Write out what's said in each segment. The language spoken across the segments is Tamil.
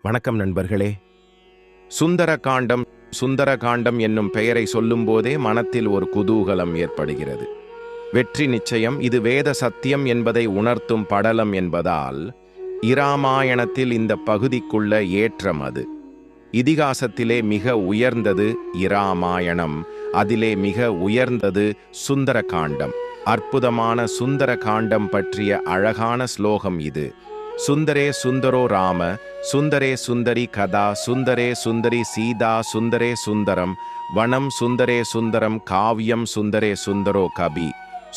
வணக்கம் நண்பர்களே. சுந்தர காண்டம் சுந்தர காண்டம் என்னும் பெயரை சொல்லும்போதே மனத்தில் ஒரு குதூகலம் ஏற்படுகிறது. வெற்றி நிச்சயம், இது வேத சத்தியம் என்பதை உணர்த்தும் படலம் என்பதால் இராமாயணத்தில் இந்த பகுதிக்குள்ள ஏற்றம் அது. இதிகாசத்திலே மிக உயர்ந்தது இராமாயணம், அதிலே மிக உயர்ந்தது சுந்தர காண்டம். அற்புதமான சுந்தர காண்டம் பற்றிய அழகான ஸ்லோகம் இது. சுந்தரே சுந்தரோ ராம, சுந்தரே சுந்தரி கதா, சுந்தரே சுந்தரி சீதா, சுந்தரே சுந்தரம் வனம், சுந்தரே சுந்தரம் காவியம், சுந்தரே சுந்தரோ கபி,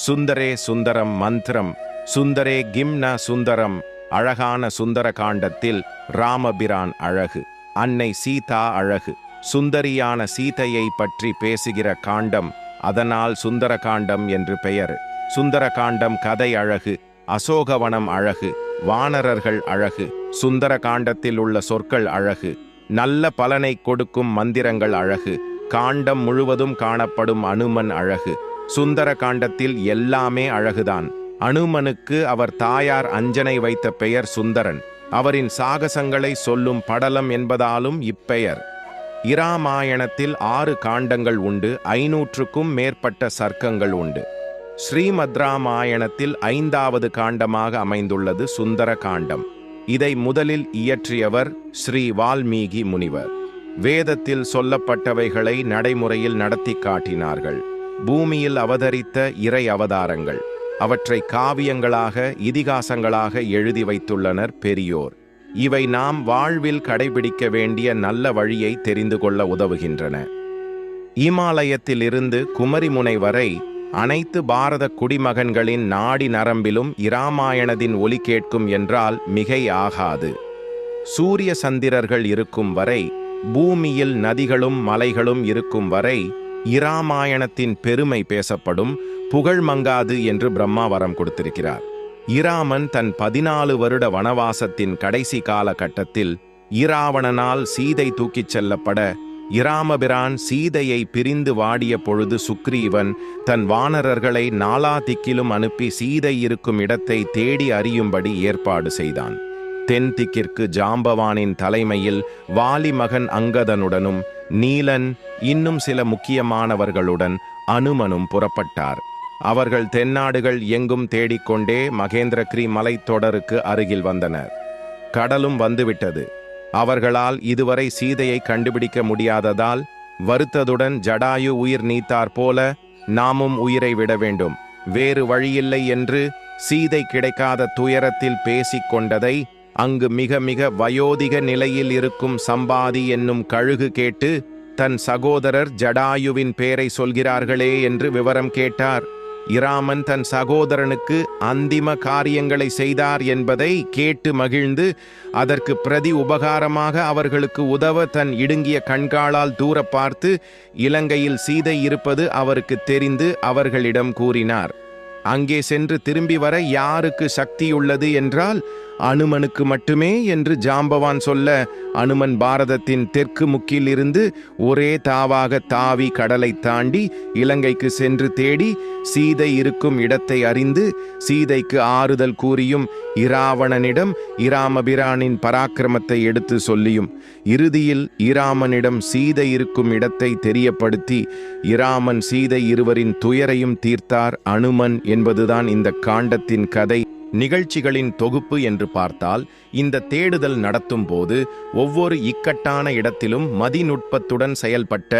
சுந்தரே சுந்தரம் மந்திரம், சுந்தரே கிம்ன சுந்தரம். அழகான சுந்தர காண்டத்தில் ராமபிரான் அழகு, அன்னை சீதா அழகு, சுந்தரியான சீதையை பற்றி பேசுகிற காண்டம், அதனால் சுந்தர காண்டம் என்று பெயர். சுந்தர காண்டம் கதை அழகு, அசோகவனம் அழகு, வானரர்கள் அழகு, சுந்தர காண்டத்தில் உள்ள சொற்கள் அழகு, நல்ல பலனை கொடுக்கும் மந்திரங்கள் அழகு, காண்டம் முழுவதும் காணப்படும் அனுமன் அழகு. சுந்தர காண்டத்தில் எல்லாமே அழகுதான். அனுமனுக்கு அவர் தாயார் அஞ்சனை வைத்த பெயர் சுந்தரன். அவரின் சாகசங்களை சொல்லும் படலம் என்பதாலும் இப்பெயர். இராமாயணத்தில் 6 காண்டங்கள் உண்டு, 500க்கும் மேற்பட்ட சர்க்கங்கள் உண்டு. ஸ்ரீமத் ராமாயணத்தில் 5வது காண்டமாக அமைந்துள்ளது சுந்தர காண்டம். இதை முதலில் இயற்றியவர் ஸ்ரீ வால்மீகி முனிவர். வேதத்தில் சொல்லப்பட்டவைகளை நடைமுறையில் நடத்தி காட்டினார்கள். பூமியில் அவதரித்த இறை அவதாரங்கள், அவற்றை காவியங்களாக இதிகாசங்களாக எழுதி வைத்துள்ளனர் பெரியோர். இவை நாம் வாழ்வில் கடைபிடிக்க வேண்டிய நல்ல வழியை தெரிந்து கொள்ள உதவுகின்றன. இமாலயத்திலிருந்து குமரிமுனை வரை அனைத்து பாரத குடிமகன்களின் நாடி நரம்பிலும் இராமாயணத்தின் ஒலி கேட்கும் என்றால் மிகை ஆகாது. சூரிய சந்திரர்கள் இருக்கும் வரை, பூமியில் நதிகளும் மலைகளும் இருக்கும் வரை இராமாயணத்தின் பெருமை பேசப்படும், புகழ் மங்காது என்று பிரம்மா வரம் கொடுத்திருக்கிறார். இராமன் தன் 14 வருட வனவாசத்தின் கடைசி காலகட்டத்தில் இராவணனால் சீதை தூக்கிச் செல்லப்பட, இராமபிரான் சீதையை பிரிந்து வாடிய பொழுது சுக்ரீவன் தன் வானரர்களை 4 திக்கிலும் அனுப்பி சீதை இருக்கும் இடத்தை தேடி அறியும்படி ஏற்பாடு செய்தான். தென் திக்கிற்கு ஜாம்பவானின் தலைமையில் வாலி மகன் அங்கதனுடனும் நீலன் இன்னும் சில முக்கியமானவர்களுடன் அனுமனும் புறப்பட்டார். அவர்கள் தென்னாடுகள் எங்கும் தேடிக்கொண்டே மகேந்திரகிரி மலைத்தொடருக்கு அருகில் வந்தனர். கடலும் வந்துவிட்டது. அவர்களால் இதுவரை சீதையை கண்டுபிடிக்க முடியாததால் வருத்ததுடன் ஜடாயு உயிர் நீத்தார் போல நாமும் உயிரை விட வேண்டும், வேறு வழியில்லை என்று சீதை கிடைக்காத துயரத்தில் பேசிக்கொண்டதை அங்கு மிக மிக வயோதிக நிலையில் இருக்கும் சம்பாதி என்னும் கழுகு கேட்டு, தன் சகோதரர் ஜடாயுவின் பேரை சொல்கிறார்களே என்று விவரம் கேட்டார். இராமன் தன் சகோதரனுக்கு அந்திம காரியங்களை செய்தார் என்பதை கேட்டு மகிழ்ந்து, அதற்கு பிரதி உபகாரமாக அவர்களுக்கு உதவ தன் இடுங்கிய கண்காளால் தூர பார்த்து இலங்கையில் சீதை இருப்பது அவருக்கு தெரிந்து அவர்களிடம் கூறினார். அங்கே சென்று திரும்பி வர யாருக்கு சக்தியுள்ளது என்றால் அனுமனுக்கு மட்டுமே என்று ஜாம்பவான் சொல்ல, அனுமன் பாரதத்தின் தெற்கு முக்கில் இருந்து ஒரே தாவாக தாவி கடலை தாண்டி இலங்கைக்கு சென்று தேடி சீதை இருக்கும் இடத்தை அறிந்து சீதைக்கு ஆறுதல் கூறியும், இராவணனிடம் இராமபிரானின் பராக்கிரமத்தை எடுத்து சொல்லியும், இறுதியில் இராமனிடம் சீதை இருக்கும் இடத்தை தெரியப்படுத்தி இராமன் சீதை இருவரின் துயரையும் தீர்த்தார் அனுமன் என்பதுதான் இந்த காண்டத்தின் கதை. நிகழ்ச்சிகளின் தொகுப்பு என்று பார்த்தால், இந்த தேடுதல் நடத்தும் போது ஒவ்வொரு இக்கட்டான இடத்திலும் மதிநுட்பத்துடன் செயல்பட்ட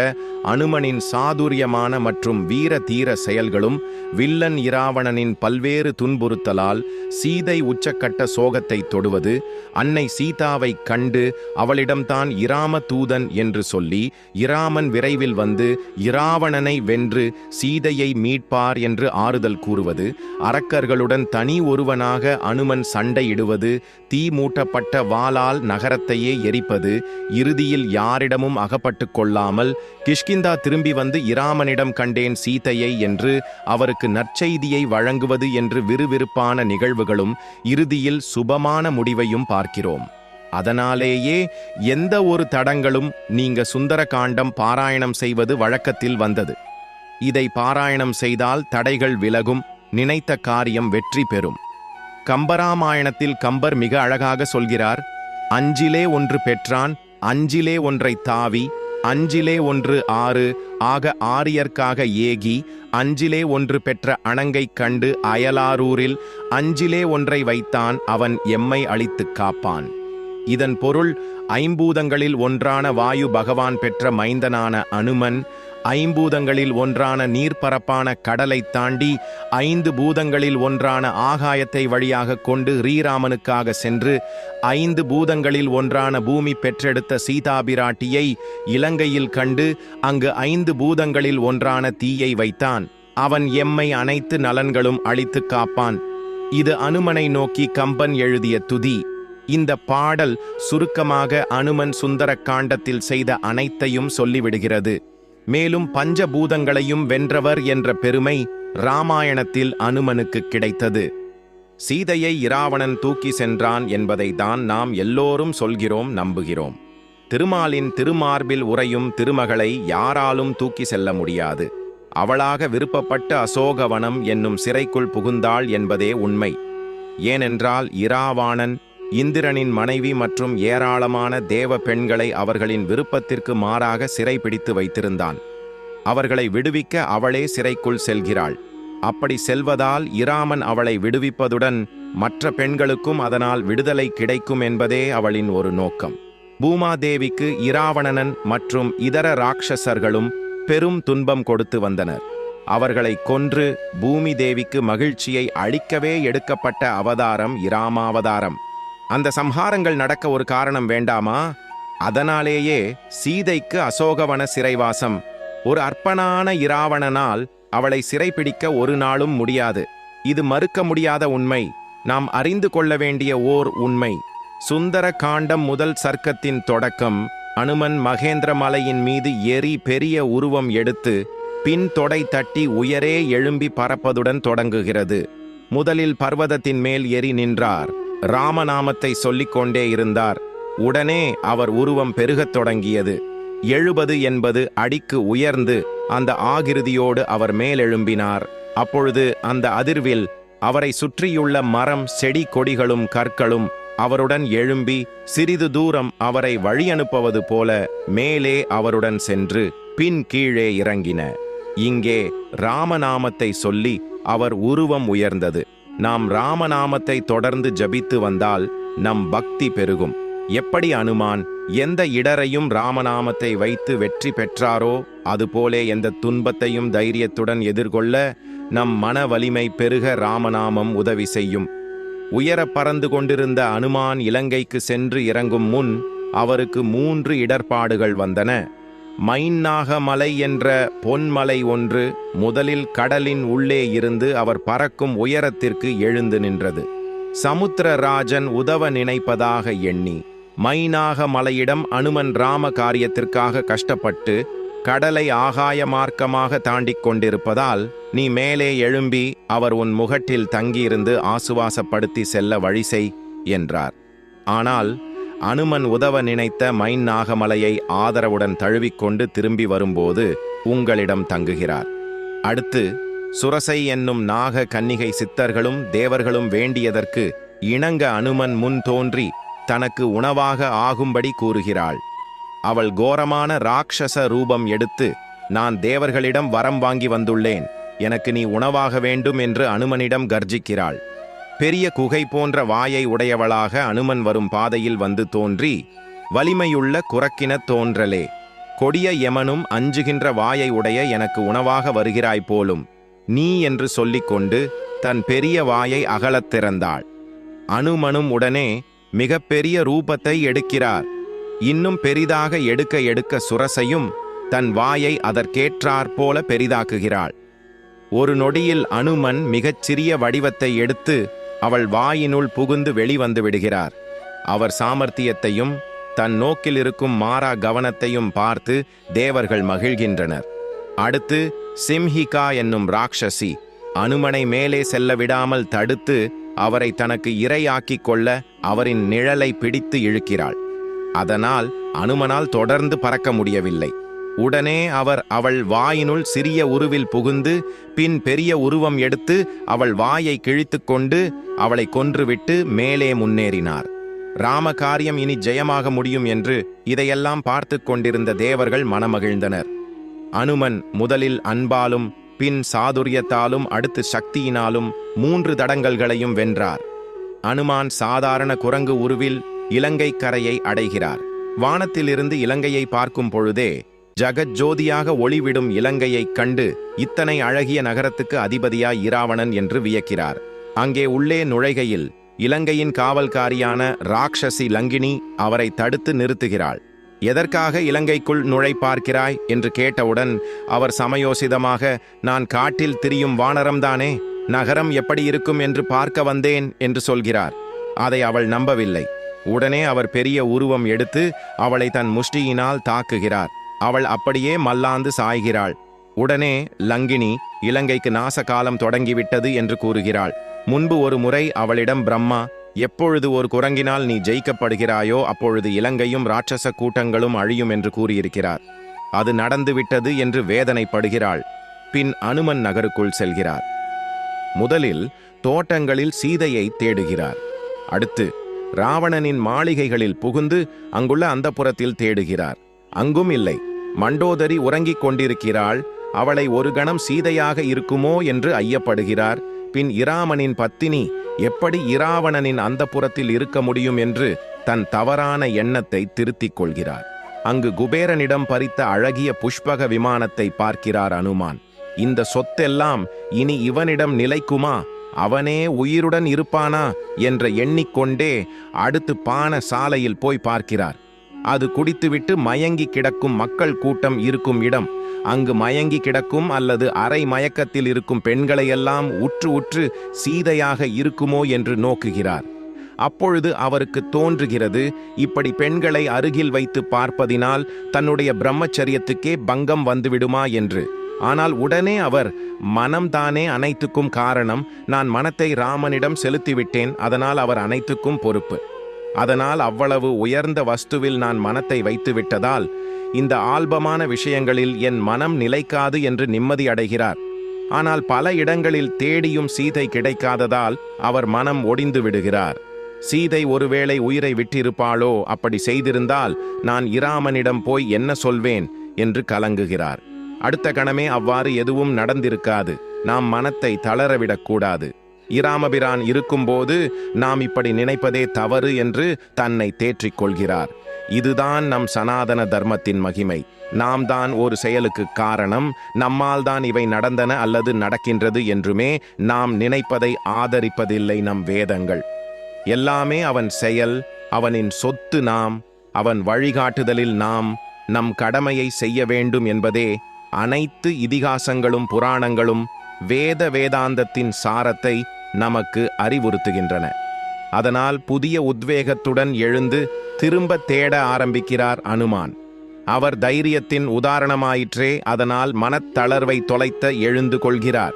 அனுமனின் சாதுரியமான மற்றும் வீர தீர செயல்களும், வில்லன் இராவணனின் பல்வேறு துன்புறுத்தலால் சீதை உச்சக்கட்ட சோகத்தை தொடுவது, அன்னை சீதாவை கண்டு அவளிடம்தான் இராம தூதன் என்று சொல்லி இராமன் விரைவில் வந்து இராவணனை வென்று சீதையை மீட்பார் என்று ஆறுதல் கூறுவது, அரக்கர்களுடன் தனி ஒருவனாக அனுமன் சண்டையிடுவது, தீ மூட்டப்பட்ட வாளால் நகரத்தையே எரிப்பது, இறுதியில் யாரிடமும் அகப்பட்டு கொள்ளாமல் கிஷ்கிந்தா திரும்பி வந்து இராமனிடம் கண்டேன் சீதையை என்று அவருக்கு நற்செய்தியை வழங்குவது என்று விறுவிறுப்பான நிகழ்வுகளும் இறுதியில் சுபமான முடிவையும் பார்க்கிறோம். அதனாலேயே எந்த ஒரு தடங்களும் நீங்க சுந்தர காண்டம் பாராயணம் செய்வது வழக்கத்தில் வந்தது. இதை பாராயணம் செய்தால் தடைகள் விலகும், நினைத்த காரியம் வெற்றி பெறும். கம்பராமாயணத்தில் கம்பர் மிக அழகாக சொல்கிறார், அஞ்சிலே ஒன்று பெற்றான், அஞ்சிலே ஒன்றை தாவி, அஞ்சிலே ஒன்று 6 ஆக ஆரியர்க்காக ஏகி, அஞ்சிலே ஒன்று பெற்ற அணங்கைக் கண்டு அயலாரூரில் அஞ்சிலே ஒன்றை வைத்தான், அவன் எம்மை அழித்துக் காப்பான். இதன் பொருள், ஐம்பூதங்களில் ஒன்றான வாயு பகவான் பெற்ற மைந்தனான அனுமன், ஐம்பூதங்களில் ஒன்றான நீர்ப்பரப்பான கடலை தாண்டி 5 பூதங்களில் ஒன்றான ஆகாயத்தை வழியாக கொண்டு ஸ்ரீராமனுக்காக சென்று 5 பூதங்களில் ஒன்றான பூமி பெற்றெடுத்த சீதாபிராட்டியை இலங்கையில் கண்டு அங்கு 5 பூதங்களில் ஒன்றான தீயை வைத்தான். அவன் எம்மை அனைத்து நலன்களும் அழித்துக் காப்பான். இது அனுமனை நோக்கி கம்பன் எழுதிய துதி. இந்த பாடல் சுருக்கமாக அனுமன் சுந்தரக் காண்டத்தில் செய்த அனைத்தையும் சொல்லிவிடுகிறது. மேலும் பஞ்சபூதங்களையும் வென்றவர் என்ற பெருமை இராமாயணத்தில் அனுமனுக்கு கிடைத்தது. சீதையை இராவணன் தூக்கி சென்றான் என்பதை தான் நாம் எல்லோரும் சொல்கிறோம், நம்புகிறோம். திருமாலின் திருமார்பில் உறையும் திருமகளை யாராலும் தூக்கி செல்ல முடியாது. அவளாக விருப்பப்பட்ட அசோகவனம் என்னும் சிறைக்குள் புகுந்தாள் என்பதே உண்மை. ஏனென்றால் இராவாணன் இந்திரனின் மனைவி மற்றும் ஏராளமான தேவ பெண்களை அவர்களின் விருப்பத்திற்கு மாறாக சிறைபிடித்து வைத்திருந்தான். அவர்களை விடுவிக்க அவளே சிறைக்குள் செல்கிறாள். அப்படி செல்வதால் இராமன் அவளை விடுவிப்பதுடன் மற்ற பெண்களுக்கும் அதனால் விடுதலை கிடைக்கும் என்பதே அவளின் ஒரு நோக்கம். பூமாதேவிக்கு இராவணன் மற்றும் இதர ராட்சசர்களும் பெரும் துன்பம் கொடுத்து வந்தனர். அவர்களை கொன்று பூமி தேவிக்கு மகிழ்ச்சியை அளிக்கவே எடுக்கப்பட்ட அவதாரம் இராமாவதாரம். அந்த சம்ஹாரங்கள் நடக்க ஒரு காரணம் வேண்டாமா? அதனாலேயே சீதைக்கு அசோகவன சிறைவாசம். ஒரு அற்பனான இராவணனால் அவளை சிறைப்பிடிக்க ஒரு நாளும் முடியாது. இது மறுக்க முடியாத உண்மை, நாம் அறிந்து கொள்ள வேண்டிய ஓர் உண்மை. சுந்தர காண்டம் முதல் சர்க்கத்தின் தொடக்கம் அனுமன் மகேந்திர மலையின் மீது ஏறி பெரிய உருவம் எடுத்து பின் தொடை தட்டி உயரே எழும்பி பறப்பதுடன் தொடங்குகிறது. முதலில் பர்வதத்தின் மேல் ஏறி நின்றார். ராமநாமத்தை சொல்லிக்கொண்டே இருந்தார். உடனே அவர் உருவம் பெருகத் தொடங்கியது. 70-80 அடிக்கு உயர்ந்து அந்த ஆகிருதியோடு அவர் மேலெழும்பினார். அப்பொழுது அந்த அதிர்வில் அவரை சுற்றியுள்ள மரம், செடி, கொடிகளும் கற்களும் அவருடன் எழும்பி சிறிது தூரம் அவரை வழியனுப்புவது போல மேலே அவருடன் சென்று பின் கீழே இறங்கின. இங்கே ராமநாமத்தை சொல்லி அவர் உருவம் உயர்ந்தது. நாம் ராமநாமத்தை தொடர்ந்து ஜபித்து வந்தால் நம் பக்தி பெருகும். எப்படி அனுமான் எந்த இடரையும் ராமநாமத்தை வைத்து வெற்றி பெற்றாரோ அதுபோலே எந்த துன்பத்தையும் தைரியத்துடன் எதிர்கொள்ள நம் மன வலிமை பெருக ராமநாமம் உதவி செய்யும். உயர பறந்து கொண்டிருந்த அனுமான் இலங்கைக்கு சென்று இறங்கும் முன் அவருக்கு 3 இடர்பாடுகள் வந்தன. மைன்னாகமலை என்ற பொன்மலை ஒன்று முதலில் கடலின் உள்ளே இருந்து அவர் பறக்கும் உயரத்திற்கு எழுந்து நின்றது. சமுத்திரராஜன் உதவ நினைப்பதாக எண்ணி மைனாகமலையிடம் அனுமன் ராம காரியத்திற்காக கஷ்டப்பட்டு கடலை ஆகாய மார்க்கமாக தாண்டிக் கொண்டிருப்பதால் நீ மேலே எழும்பி அவர் உன் முகட்டில் தங்கியிருந்து ஆசுவாசப்படுத்தி செல்ல வழி செய் என்றார். ஆனால் அனுமன் உதவ நினைத்த மைன்னாகமலையை ஆதரவுடன் தழுவிக்கொண்டு திரும்பி வரும்போது உங்களிடம் தங்குகிறார். அடுத்து சுரசை என்னும் நாக கன்னிகை சித்தர்களும் தேவர்களும் வேண்டியதற்கு இணங்க அனுமன் முன் தோன்றி தனக்கு உணவாக ஆகும்படி கூறுகிறாள். அவள் கோரமான ராட்சச ரூபம் எடுத்து, நான் தேவர்களிடம் வரம் வாங்கி வந்துள்ளேன், எனக்கு நீ உணவாக வேண்டும் என்று அனுமனிடம் கர்ஜிக்கிறாள். பெரிய குகை போன்ற வாயை உடையவளாக அனுமன் வரும் பாதையில் வந்து தோன்றி, வலிமையுள்ள குரக்கின தோன்றலே, கொடிய யமனும் அஞ்சுகின்ற வாயை உடைய எனக்கு உணவாக வருகிறாய் போலும் நீ என்று சொல்லிக்கொண்டு தன் பெரிய வாயை அகலத் திறந்தாள். அனுமனும் உடனே மிக பெரிய ரூபத்தை எடுக்கிறார். இன்னும் பெரிதாக எடுக்க எடுக்க சுரசையும் தன் வாயை அதற்கேற்றாற்போல பெரிதாக்குகிறாள். ஒரு நொடியில் அனுமன் மிகச்சிறிய வடிவத்தை எடுத்து அவள் வாயினுள் புகுந்து வெளிவந்து விடுகிறார். அவர் சாமர்த்தியத்தையும் தன் நோக்கில் இருக்கும் மாறா கவனத்தையும் பார்த்து தேவர்கள் மகிழ்கின்றனர். அடுத்து சிம்ஹிகா என்னும் ராட்சசி அனுமனை மேலே செல்ல விடாமல் தடுத்து அவரை தனக்கு இரையாக்கிக் கொள்ள அவரின் நிழலை பிடித்து இழுக்கிறாள். அதனால் அனுமனால் தொடர்ந்து பறக்க முடியவில்லை. உடனே அவர் அவள் வாயினுள் சிறிய உருவில் புகுந்து பின் பெரிய உருவம் எடுத்து அவள் வாயை கிழித்து கொண்டு அவளை கொன்றுவிட்டு மேலே முன்னேறினார். ராம காரியம் இனி ஜெயமாக முடியும் என்று இதையெல்லாம் பார்த்து கொண்டிருந்த தேவர்கள் மனமகிழ்ந்தனர். அனுமன் முதலில் அன்பாலும் பின் சாதுரியத்தாலும் அடுத்து சக்தியினாலும் 3 தடங்கல்களையும் வென்றார். அனுமான் சாதாரண குரங்கு உருவில் இலங்கை கரையை அடைகிறார். வானத்திலிருந்து இலங்கையை பார்க்கும் பொழுதே ஜகஜோதியாக ஒளிவிடும் இலங்கையைக் கண்டு இத்தனை அழகிய நகரத்துக்கு அதிபதியாய் இராவணன் என்று வியக்கிறார். அங்கே உள்ளே நுழைகையில் இலங்கையின் காவல்காரியான ராட்சசி லங்கினி அவரை தடுத்து நிறுத்துகிறாள். எதற்காக இலங்கைக்குள் நுழை பார்க்கிறாய் என்று கேட்டவுடன் அவர் சமயோசிதமாக, நான் காட்டில் திரியும் வானரம்தானே, நகரம் எப்படி இருக்கும் என்று பார்க்க வந்தேன் என்று சொல்கிறார். அதை அவள் நம்பவில்லை. உடனே அவர் பெரிய உருவம் எடுத்து அவளை தன் முஷ்டியினால் தாக்குகிறார். அவள் அப்படியே மல்லாந்து சாய்கிறாள். உடனே லங்கினி இலங்கைக்கு நாசகாலம் தொடங்கிவிட்டது என்று கூறுகிறாள். முன்பு ஒரு முறை அவளிடம் பிரம்மா, எப்பொழுது ஒரு குரங்கினால் நீ ஜெயிக்கப்படுகிறாயோ அப்பொழுது இலங்கையும் ராட்சச கூட்டங்களும் அழியும் என்று கூறியிருக்கிறார். அது நடந்துவிட்டது என்று வேதனைப்படுகிறாள். பின் அனுமன் நகருக்குள் செல்கிறார். முதலில் தோட்டங்களில் சீதையை தேடுகிறார். அடுத்து ராவணனின் மாளிகைகளில் புகுந்து அங்குள்ள அந்தப்புரத்தில் தேடுகிறார். அங்கும் இல்லை. மண்டோதரி உறங்கிக் கொண்டிருக்கிறாள். அவளை ஒரு கணம் சீதையாக இருக்குமோ என்று ஐயப்படுகிறார். பின் இராமனின் பத்தினி எப்படி இராவணனின் அந்தப்புரத்தில் இருக்க முடியும் என்று தன் தவறான எண்ணத்தை திருத்திக் கொள்கிறார். அங்கு குபேரனிடம் பறித்த அழகிய புஷ்பக விமானத்தை பார்க்கிறார் அனுமான். இந்த சொத்தெல்லாம் இனி இவனிடம் நிலைக்குமா, அவனே உயிருடன் இருப்பானா என்று எண்ணிக்கொண்டே அடுத்து பான சாலையில் போய் பார்க்கிறார். அது குடித்துவிட்டு மயங்கி கிடக்கும் மக்கள் கூட்டம் இருக்கும் இடம். அங்கு மயங்கி கிடக்கும் அல்லது அரை மயக்கத்தில் இருக்கும் பெண்களையெல்லாம் உற்று உற்று சீதையாக இருக்குமோ என்று நோக்குகிறார். அப்பொழுது அவருக்கு தோன்றுகிறது, இப்படி பெண்களை அருகில் வைத்து பார்ப்பதினால் தன்னுடைய பிரம்மச்சரியத்துக்கே பங்கம் வந்துவிடுமா என்று. ஆனால் உடனே அவர், மனம்தானே அனைத்துக்கும் காரணம், நான் மனத்தை ராமனிடம் செலுத்திவிட்டேன், அதனால் அவர் அனைத்துக்கும் பொறுப்பு. அதனால் அவ்வளவு உயர்ந்த வஸ்துவில் நான் மனத்தை வைத்து விட்டதால் இந்த ஆல்பமான விஷயங்களில் என் மனம் நிலைக்காது என்று நிம்மதி அடைகிறார். ஆனால் பல இடங்களில் தேடியும் சீதை கிடைக்காததால் அவர் மனம் ஒடிந்து விடுகிறார். சீதை ஒருவேளை உயிரை விட்டிருப்பாளோ, அப்படி செய்திருந்தால் நான் இராமனிடம் போய் என்ன சொல்வேன் என்று கலங்குகிறார். அடுத்த கணமே அவ்வாறு எதுவும் நடந்திருக்காது. நாம் மனத்தை தளரவிடக்கூடாது. இராமபிரான் இருக்கும்போது நாம் இப்படி நினைப்பதே தவறு என்று தன்னை தேற்றிக் கொள்கிறார். இதுதான் நம் சனாதன தர்மத்தின் மகிமை. நாம் தான் ஒரு செயலுக்கு காரணம், நம்மால் தான் இவை நடந்தன அல்லது நடக்கின்றது என்றுமே நாம் நினைப்பதை ஆதரிப்பதில்லை நம் வேதங்கள். எல்லாமே அவன் செயல், அவனின் சொத்து நாம், அவன் வழிகாட்டுதலில் நாம் நம் கடமையை செய்ய வேண்டும் என்பதே அனைத்து இதிகாசங்களும் புராணங்களும் வேதாந்தத்தின் சாரத்தை நமக்கு அறிவுறுத்துகின்றன. அதனால் புதிய உத்வேகத்துடன் எழுந்து திரும்ப தேட ஆரம்பிக்கிறார் அனுமான். அவர் தைரியத்தின் உதாரணமாயிற்றே, அதனால் மனத்தளர்வை தொலைத்த எழுந்து கொள்கிறார்.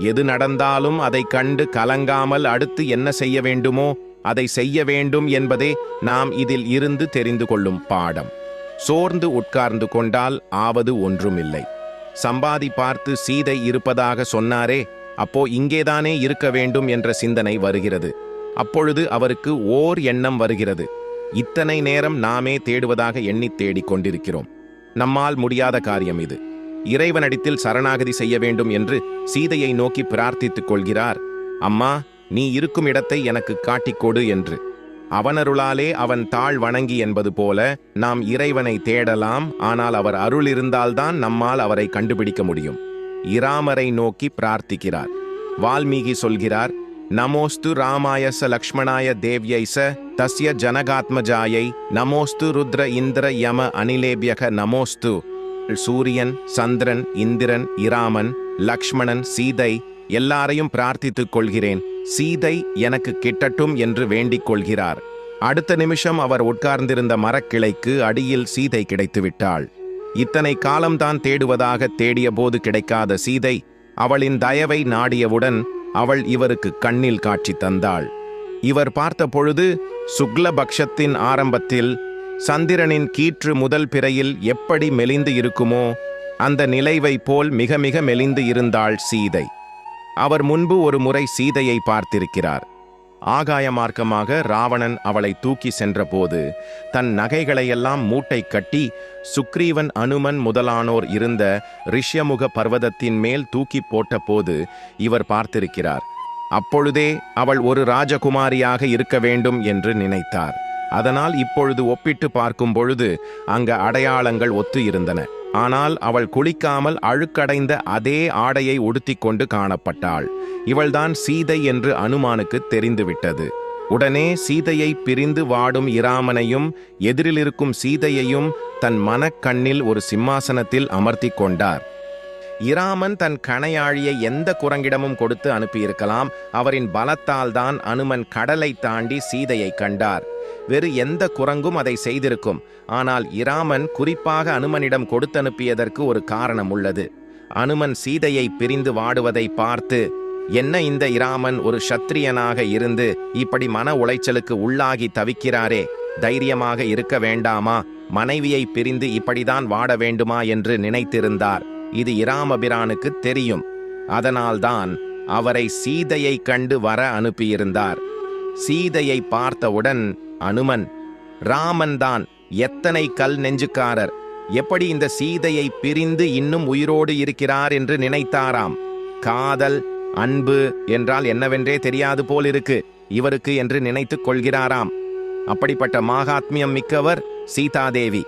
எது நடந்தாலும் அதை கண்டு கலங்காமல் அடுத்து என்ன செய்ய வேண்டுமோ அதை செய்ய வேண்டும் என்பதே நாம் இதில் இருந்து தெரிந்து கொள்ளும் பாடம். சோர்ந்து உட்கார்ந்து கொண்டால் ஆவது ஒன்றுமில்லை. சம்பாதி பார்த்து சீதை இருப்பதாக சொன்னாரே, அப்போ இங்கேதானே இருக்க வேண்டும் என்ற சிந்தனை வருகிறது. அப்பொழுது அவருக்கு ஓர் எண்ணம் வருகிறது, இத்தனை நேரம் நாமே தேடுவதாக எண்ணி தேடிக் கொண்டிருக்கிறோம். நம்மால் முடியாத காரியம் இது. இறைவனிடத்தில் சரணாகதி செய்ய வேண்டும் என்று சீதையை நோக்கி பிரார்த்தித்துக் கொள்கிறார். அம்மா, நீ இருக்கும் இடத்தை எனக்கு காட்டிக்கொடு என்று. அவனருளாலே அவன் தாழ் வணங்கி என்பது போல நாம் இறைவனை தேடலாம். ஆனால் அவர் அருள் இருந்தால்தான் நம்மால் அவரை கண்டுபிடிக்க முடியும். இராமரை நோக்கி பிரார்த்திக்கிறார். வால்மீகி சொல்கிறார், நமோஸ்து ராமாயச லக்ஷ்மணாய தேவ்யைச தஸ்ய ஜனகாத்மஜாயை நமோஸ்து ருத்ர இந்திர யம அனிலேபியக நமோஸ்து. சூரியன், சந்திரன், இந்திரன், இராமன், லக்ஷ்மணன், சீதை எல்லாரையும் பிரார்த்தித்துக் கொள்கிறேன். சீதை எனக்கு கிட்டட்டும் என்று வேண்டிக் கொள்கிறார். அடுத்த நிமிஷம் அவர் உட்கார்ந்திருந்த மரக்கிளைக்கு அடியில் சீதை கிடைத்துவிட்டாள். இத்தனை காலம்தான் தேடுவதாக தேடிய போது கிடைக்காத சீதை அவளின் தயவை நாடியவுடன் அவள் இவருக்கு கண்ணில் காட்சி தந்தாள். இவர் பார்த்த பொழுது சுக்லபக்ஷத்தின் ஆரம்பத்தில் சந்திரனின் கீற்று முதல் பிறையில் எப்படி மெலிந்து இருக்குமோ அந்த நிலைவை போல் மிக மிக மெலிந்து இருந்தாள் சீதை. அவர் முன்பு ஒரு முறை சீதையை பார்த்திருக்கிறார். ஆகாய மார்க்கமாக ராவணன் அவளை தூக்கி சென்றபோது தன் நகைகளையெல்லாம் மூட்டை கட்டி சுக்ரீவன் அனுமன் முதலானோர் இருந்த ரிஷ்யமுக பர்வதத்தின் மேல் தூக்கி போட்டபோது இவர் பார்த்திருக்கிறார். அப்பொழுதே அவள் ஒரு ராஜகுமாரியாக இருக்க வேண்டும் என்று நினைத்தார். அதனால் இப்பொழுது ஒப்பிட்டு பார்க்கும் பொழுது அங்க அடையாளங்கள் ஒத்து இருந்தன. ஆனால் அவள் குளிக்காமல் அழுக்கடைந்த அதே ஆடையை உடுத்திக் கொண்டு காணப்பட்டாள். இவள்தான் சீதை என்று அனுமானுக்கு தெரிந்துவிட்டது. உடனே சீதையை பிரிந்து வாடும் இராமனையும் எதிரிலிருக்கும் சீதையையும் தன் மனக்கண்ணில் ஒரு சிம்மாசனத்தில் அமர்த்தி கொண்டார். இராமன் தன் கணையாழியை எந்த குரங்கிடமும் கொடுத்து அனுப்பியிருக்கலாம். அவரின் பலத்தால் தான் அனுமன் கடலை தாண்டி சீதையை கண்டார். வேறு எந்த குரங்கும் அதை செய்திருக்கும். ஆனால் இராமன் குறிப்பாக அனுமனிடம் கொடுத்தனுப்பியதற்கு ஒரு காரணம் உள்ளது. அனுமன் சீதையை பிரிந்து வாடுவதை பார்த்து, என்ன இந்த இராமன் ஒரு சத்திரியனாக இருந்து இப்படி மன உளைச்சலுக்கு உள்ளாகி தவிக்கிறாரே, தைரியமாக இருக்க வேண்டாமா, மனைவியை பிரிந்து இப்படிதான் வாட வேண்டுமா என்று நினைத்திருந்தார். இது இராமபிரானுக்கு தெரியும். அதனால்தான் அவரை சீதையை கண்டு வர அனுப்பியிருந்தார். சீதையை பார்த்தவுடன் அனுமன், ராமன் தான் எத்தனை கல் நெஞ்சுக்காரர், எப்படி இந்த சீதையை பிரிந்து இன்னும் உயிரோடு இருக்கிறார் என்று நினைத்தாராம். காதல் அன்பு என்றால் என்னவென்றே தெரியாது போல் இருக்கு இவருக்கு என்று நினைத்துக் கொள்கிறாராம். அப்படிப்பட்ட மகாத்மியம் மிக்கவர் சீதாதேவி.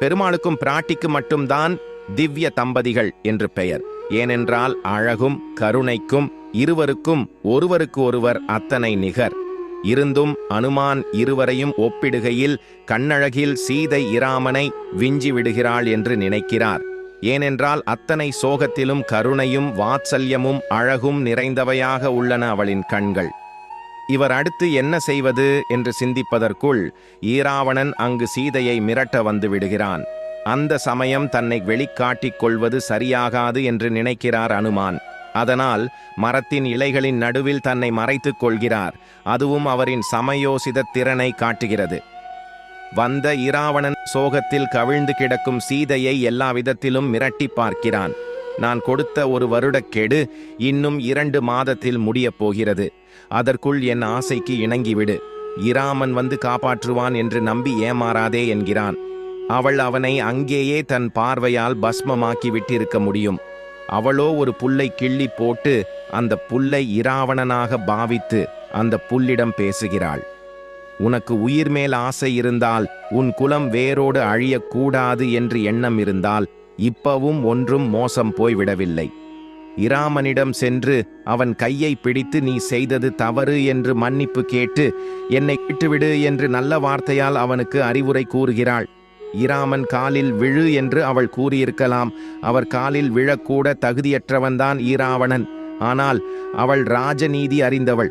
பெருமாளுக்கும் பிராட்டிக்கு மட்டும்தான் திவ்ய தம்பதிகள் என்று பெயர். ஏனென்றால் அழகும் கருணைக்கும் இருவருக்கும் ஒருவருக்கு ஒருவர் அத்தனை நிகர். இருந்தும் அனுமான் இருவரையும் ஒப்பிடுகையில் கண்ணழகில் சீதை இராமனை விஞ்சி விடுகிறாள் என்று நினைக்கிறார். ஏனென்றால் அத்தனை சோகத்திலும் கருணையும் வாத்சல்யமும் அழகும் நிறைந்தவையாக உள்ளன அவளின் கண்கள். இவர் அடுத்து என்ன செய்வது என்று சிந்திப்பதற்குள் ஈராவணன் அங்கு சீதையை மிரட்ட வந்து விடுகிறான். அந்த சமயம் தன்னை வெளிக்காட்டிக் கொள்வது சரியாகாது என்று நினைக்கிறார் அனுமான். அதனால் மரத்தின் இலைகளின் நடுவில் தன்னை மறைத்துக் கொள்கிறார். அதுவும் அவரின் சமயோசித திறனை காட்டுகிறது. வந்த இராவணன் சோகத்தில் கவிழ்ந்து கிடக்கும் சீதையை எல்லா விதத்திலும் மிரட்டி பார்க்கிறான். நான் கொடுத்த ஒரு வருடக்கெடு இன்னும் 2 மாதத்தில் முடியப் போகிறது. அதற்குள் என் ஆசைக்கு இணங்கிவிடு. இராமன் வந்து காப்பாற்றுவான் என்று நம்பி ஏமாறாதே என்கிறான். அவள் அவனை அங்கேயே தன் பார்வையால் பஸ்மமாக்கி விட்டிருக்க முடியும். அவளோ ஒரு புல்லை கிள்ளி போட்டு அந்த புல்லை இராவணனாக பாவித்து அந்த புல்லிடம் பேசுகிறாள். உனக்கு உயிர் மேல் ஆசை இருந்தால், உன் குலம் வேரோடு அழியக்கூடாது என்று எண்ணம் இருந்தால், இப்பவும் ஒன்றும் மோசம் போய்விடவில்லை. இராமனிடம் சென்று அவன் கையை பிடித்து நீ செய்தது தவறு என்று மன்னிப்பு கேட்டு என்னை விட்டுவிடு என்று நல்ல வார்த்தையால் அவனுக்கு அறிவுரை கூறுகிறாள். இராமன் காலில் விழு என்று அவள் கூறியிருக்கலாம். அவர் காலில் விழக்கூட தகுதியற்றவன்தான் ஈராவணன். ஆனால் அவள் ராஜநீதி அறிந்தவள்.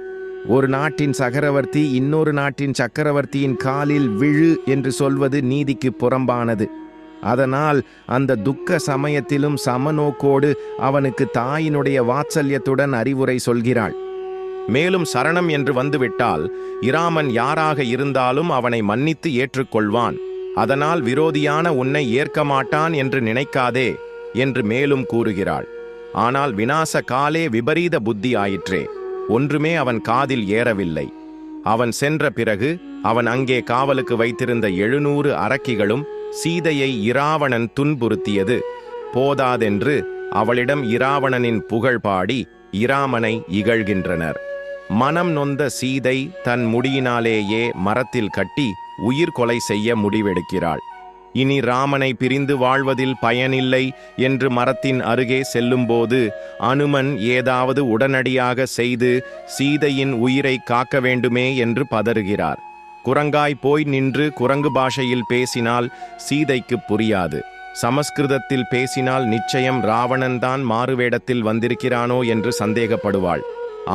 ஒரு நாட்டின் சக்கரவர்த்தி இன்னொரு நாட்டின் சக்கரவர்த்தியின் காலில் விழு என்று சொல்வது நீதிக்கு புறம்பானது. அதனால் அந்த துக்க சமயத்திலும் சமநோக்கோடு அவனுக்கு தாயினுடைய வாத்சல்யத்துடன் அறிவுரை சொல்கிறாள். மேலும் சரணம் என்று வந்துவிட்டால் இராமன் யாராக இருந்தாலும் அவனை மன்னித்து ஏற்றுக்கொள்வான். அதனால் விரோதியான உன்னை ஏற்க மாட்டான் என்று நினைக்காதே என்று மேலும் கூறுகிறாள். ஆனால் விநாச காலே விபரீத புத்தி ஆயிற்றே. ஒன்றுமே அவன் காதில் ஏறவில்லை. அவன் சென்ற பிறகு அவன் அங்கே காவலுக்கு வைத்திருந்த 700 அரக்கிகளும் சீதையை இராவணன் துன்புறுத்தியது போதாதென்று அவளிடம் இராவணனின் புகழ் பாடி இராமனை இகழ்கின்றனர். மனம் நொந்த சீதை தன் முடியினாலேயே மரத்தில் கட்டி உயிர் கொலை செய்ய முடிவெடுக்கிறாள். இனி ராமனை பிரிந்து வாழ்வதில் பயனில்லை என்று மரத்தின் அருகே செல்லும்போது அனுமன் ஏதாவது உடனடியாக செய்து சீதையின் உயிரை காக்க வேண்டுமே என்று பதறுகிறார். குரங்காய் போய் நின்று குரங்கு பாஷையில் பேசினால் சீதைக்கு புரியாது. சமஸ்கிருதத்தில் பேசினால் நிச்சயம் ராவணன்தான் மாறுவேடத்தில் வந்திருக்கிறானோ என்று சந்தேகப்படுவாள்.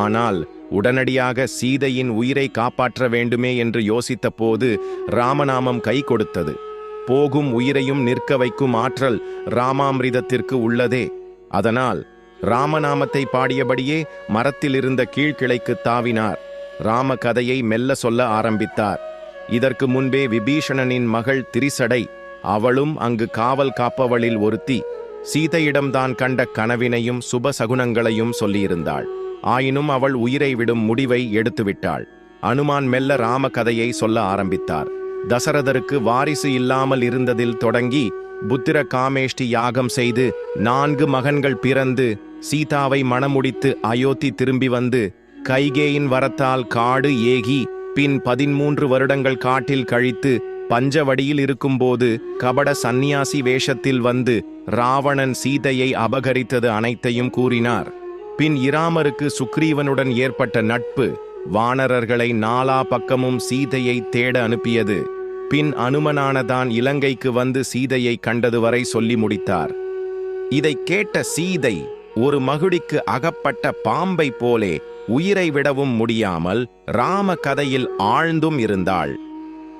ஆனால் உடனடியாக சீதையின் உயிரை காப்பாற்ற வேண்டுமே என்று யோசித்த போது ராமநாமம் கை கொடுத்தது. போகும் உயிரையும் நிற்க வைக்கும் ஆற்றல் ராமாமிர்தத்திற்கு உள்ளதே. அதனால் ராமநாமத்தை பாடியபடியே மரத்தில் இருந்த கீழ்கிளைக்கு தாவினார். ராம கதையை மெல்ல சொல்ல ஆரம்பித்தார். இதற்கு முன்பே விபீஷணனின் மகள் திரிசடை, அவளும் அங்கு காவல் காப்பவளில் ஒருத்தி, சீதையிடம்தான் கண்ட கனவினையும் சுப சகுனங்களையும் சொல்லியிருந்தாள். ஆயினும் அவள் உயிரை விடும் முடிவை எடுத்துவிட்டாள். அனுமான் மெல்ல ராம கதையை சொல்ல ஆரம்பித்தார். தசரதருக்கு வாரிசு இல்லாமல் இருந்ததில் தொடங்கி புத்திர காமேஷ்டி யாகம் செய்து 4 மகன்கள் பிறந்து சீதாவை மணமுடித்து அயோத்தி திரும்பி வந்து கைகேயின் வரத்தால் காடு ஏகி பின் 13 வருடங்கள் காட்டில் கழித்து பஞ்சவடியில் இருக்கும்போது கபட சந்நியாசி வேஷத்தில் வந்து ராவணன் சீதையை அபகரித்தது அனைத்தையும் கூறினார். பின் இராமருக்கு சுக்ரீவனுடன் ஏற்பட்ட நட்பு வானரர்களை நாலா பக்கமும் சீதையை தேட அனுப்பியது. பின் அனுமனானதான் இலங்கைக்கு வந்து சீதையை கண்டது வரை சொல்லி முடித்தார். இதை கேட்ட சீதை ஒரு மகுடிக்கு அகப்பட்ட பாம்பை போலே உயிரை விடவும் முடியாமல் ராம கதையில் ஆழ்ந்தும் இருந்தாள்.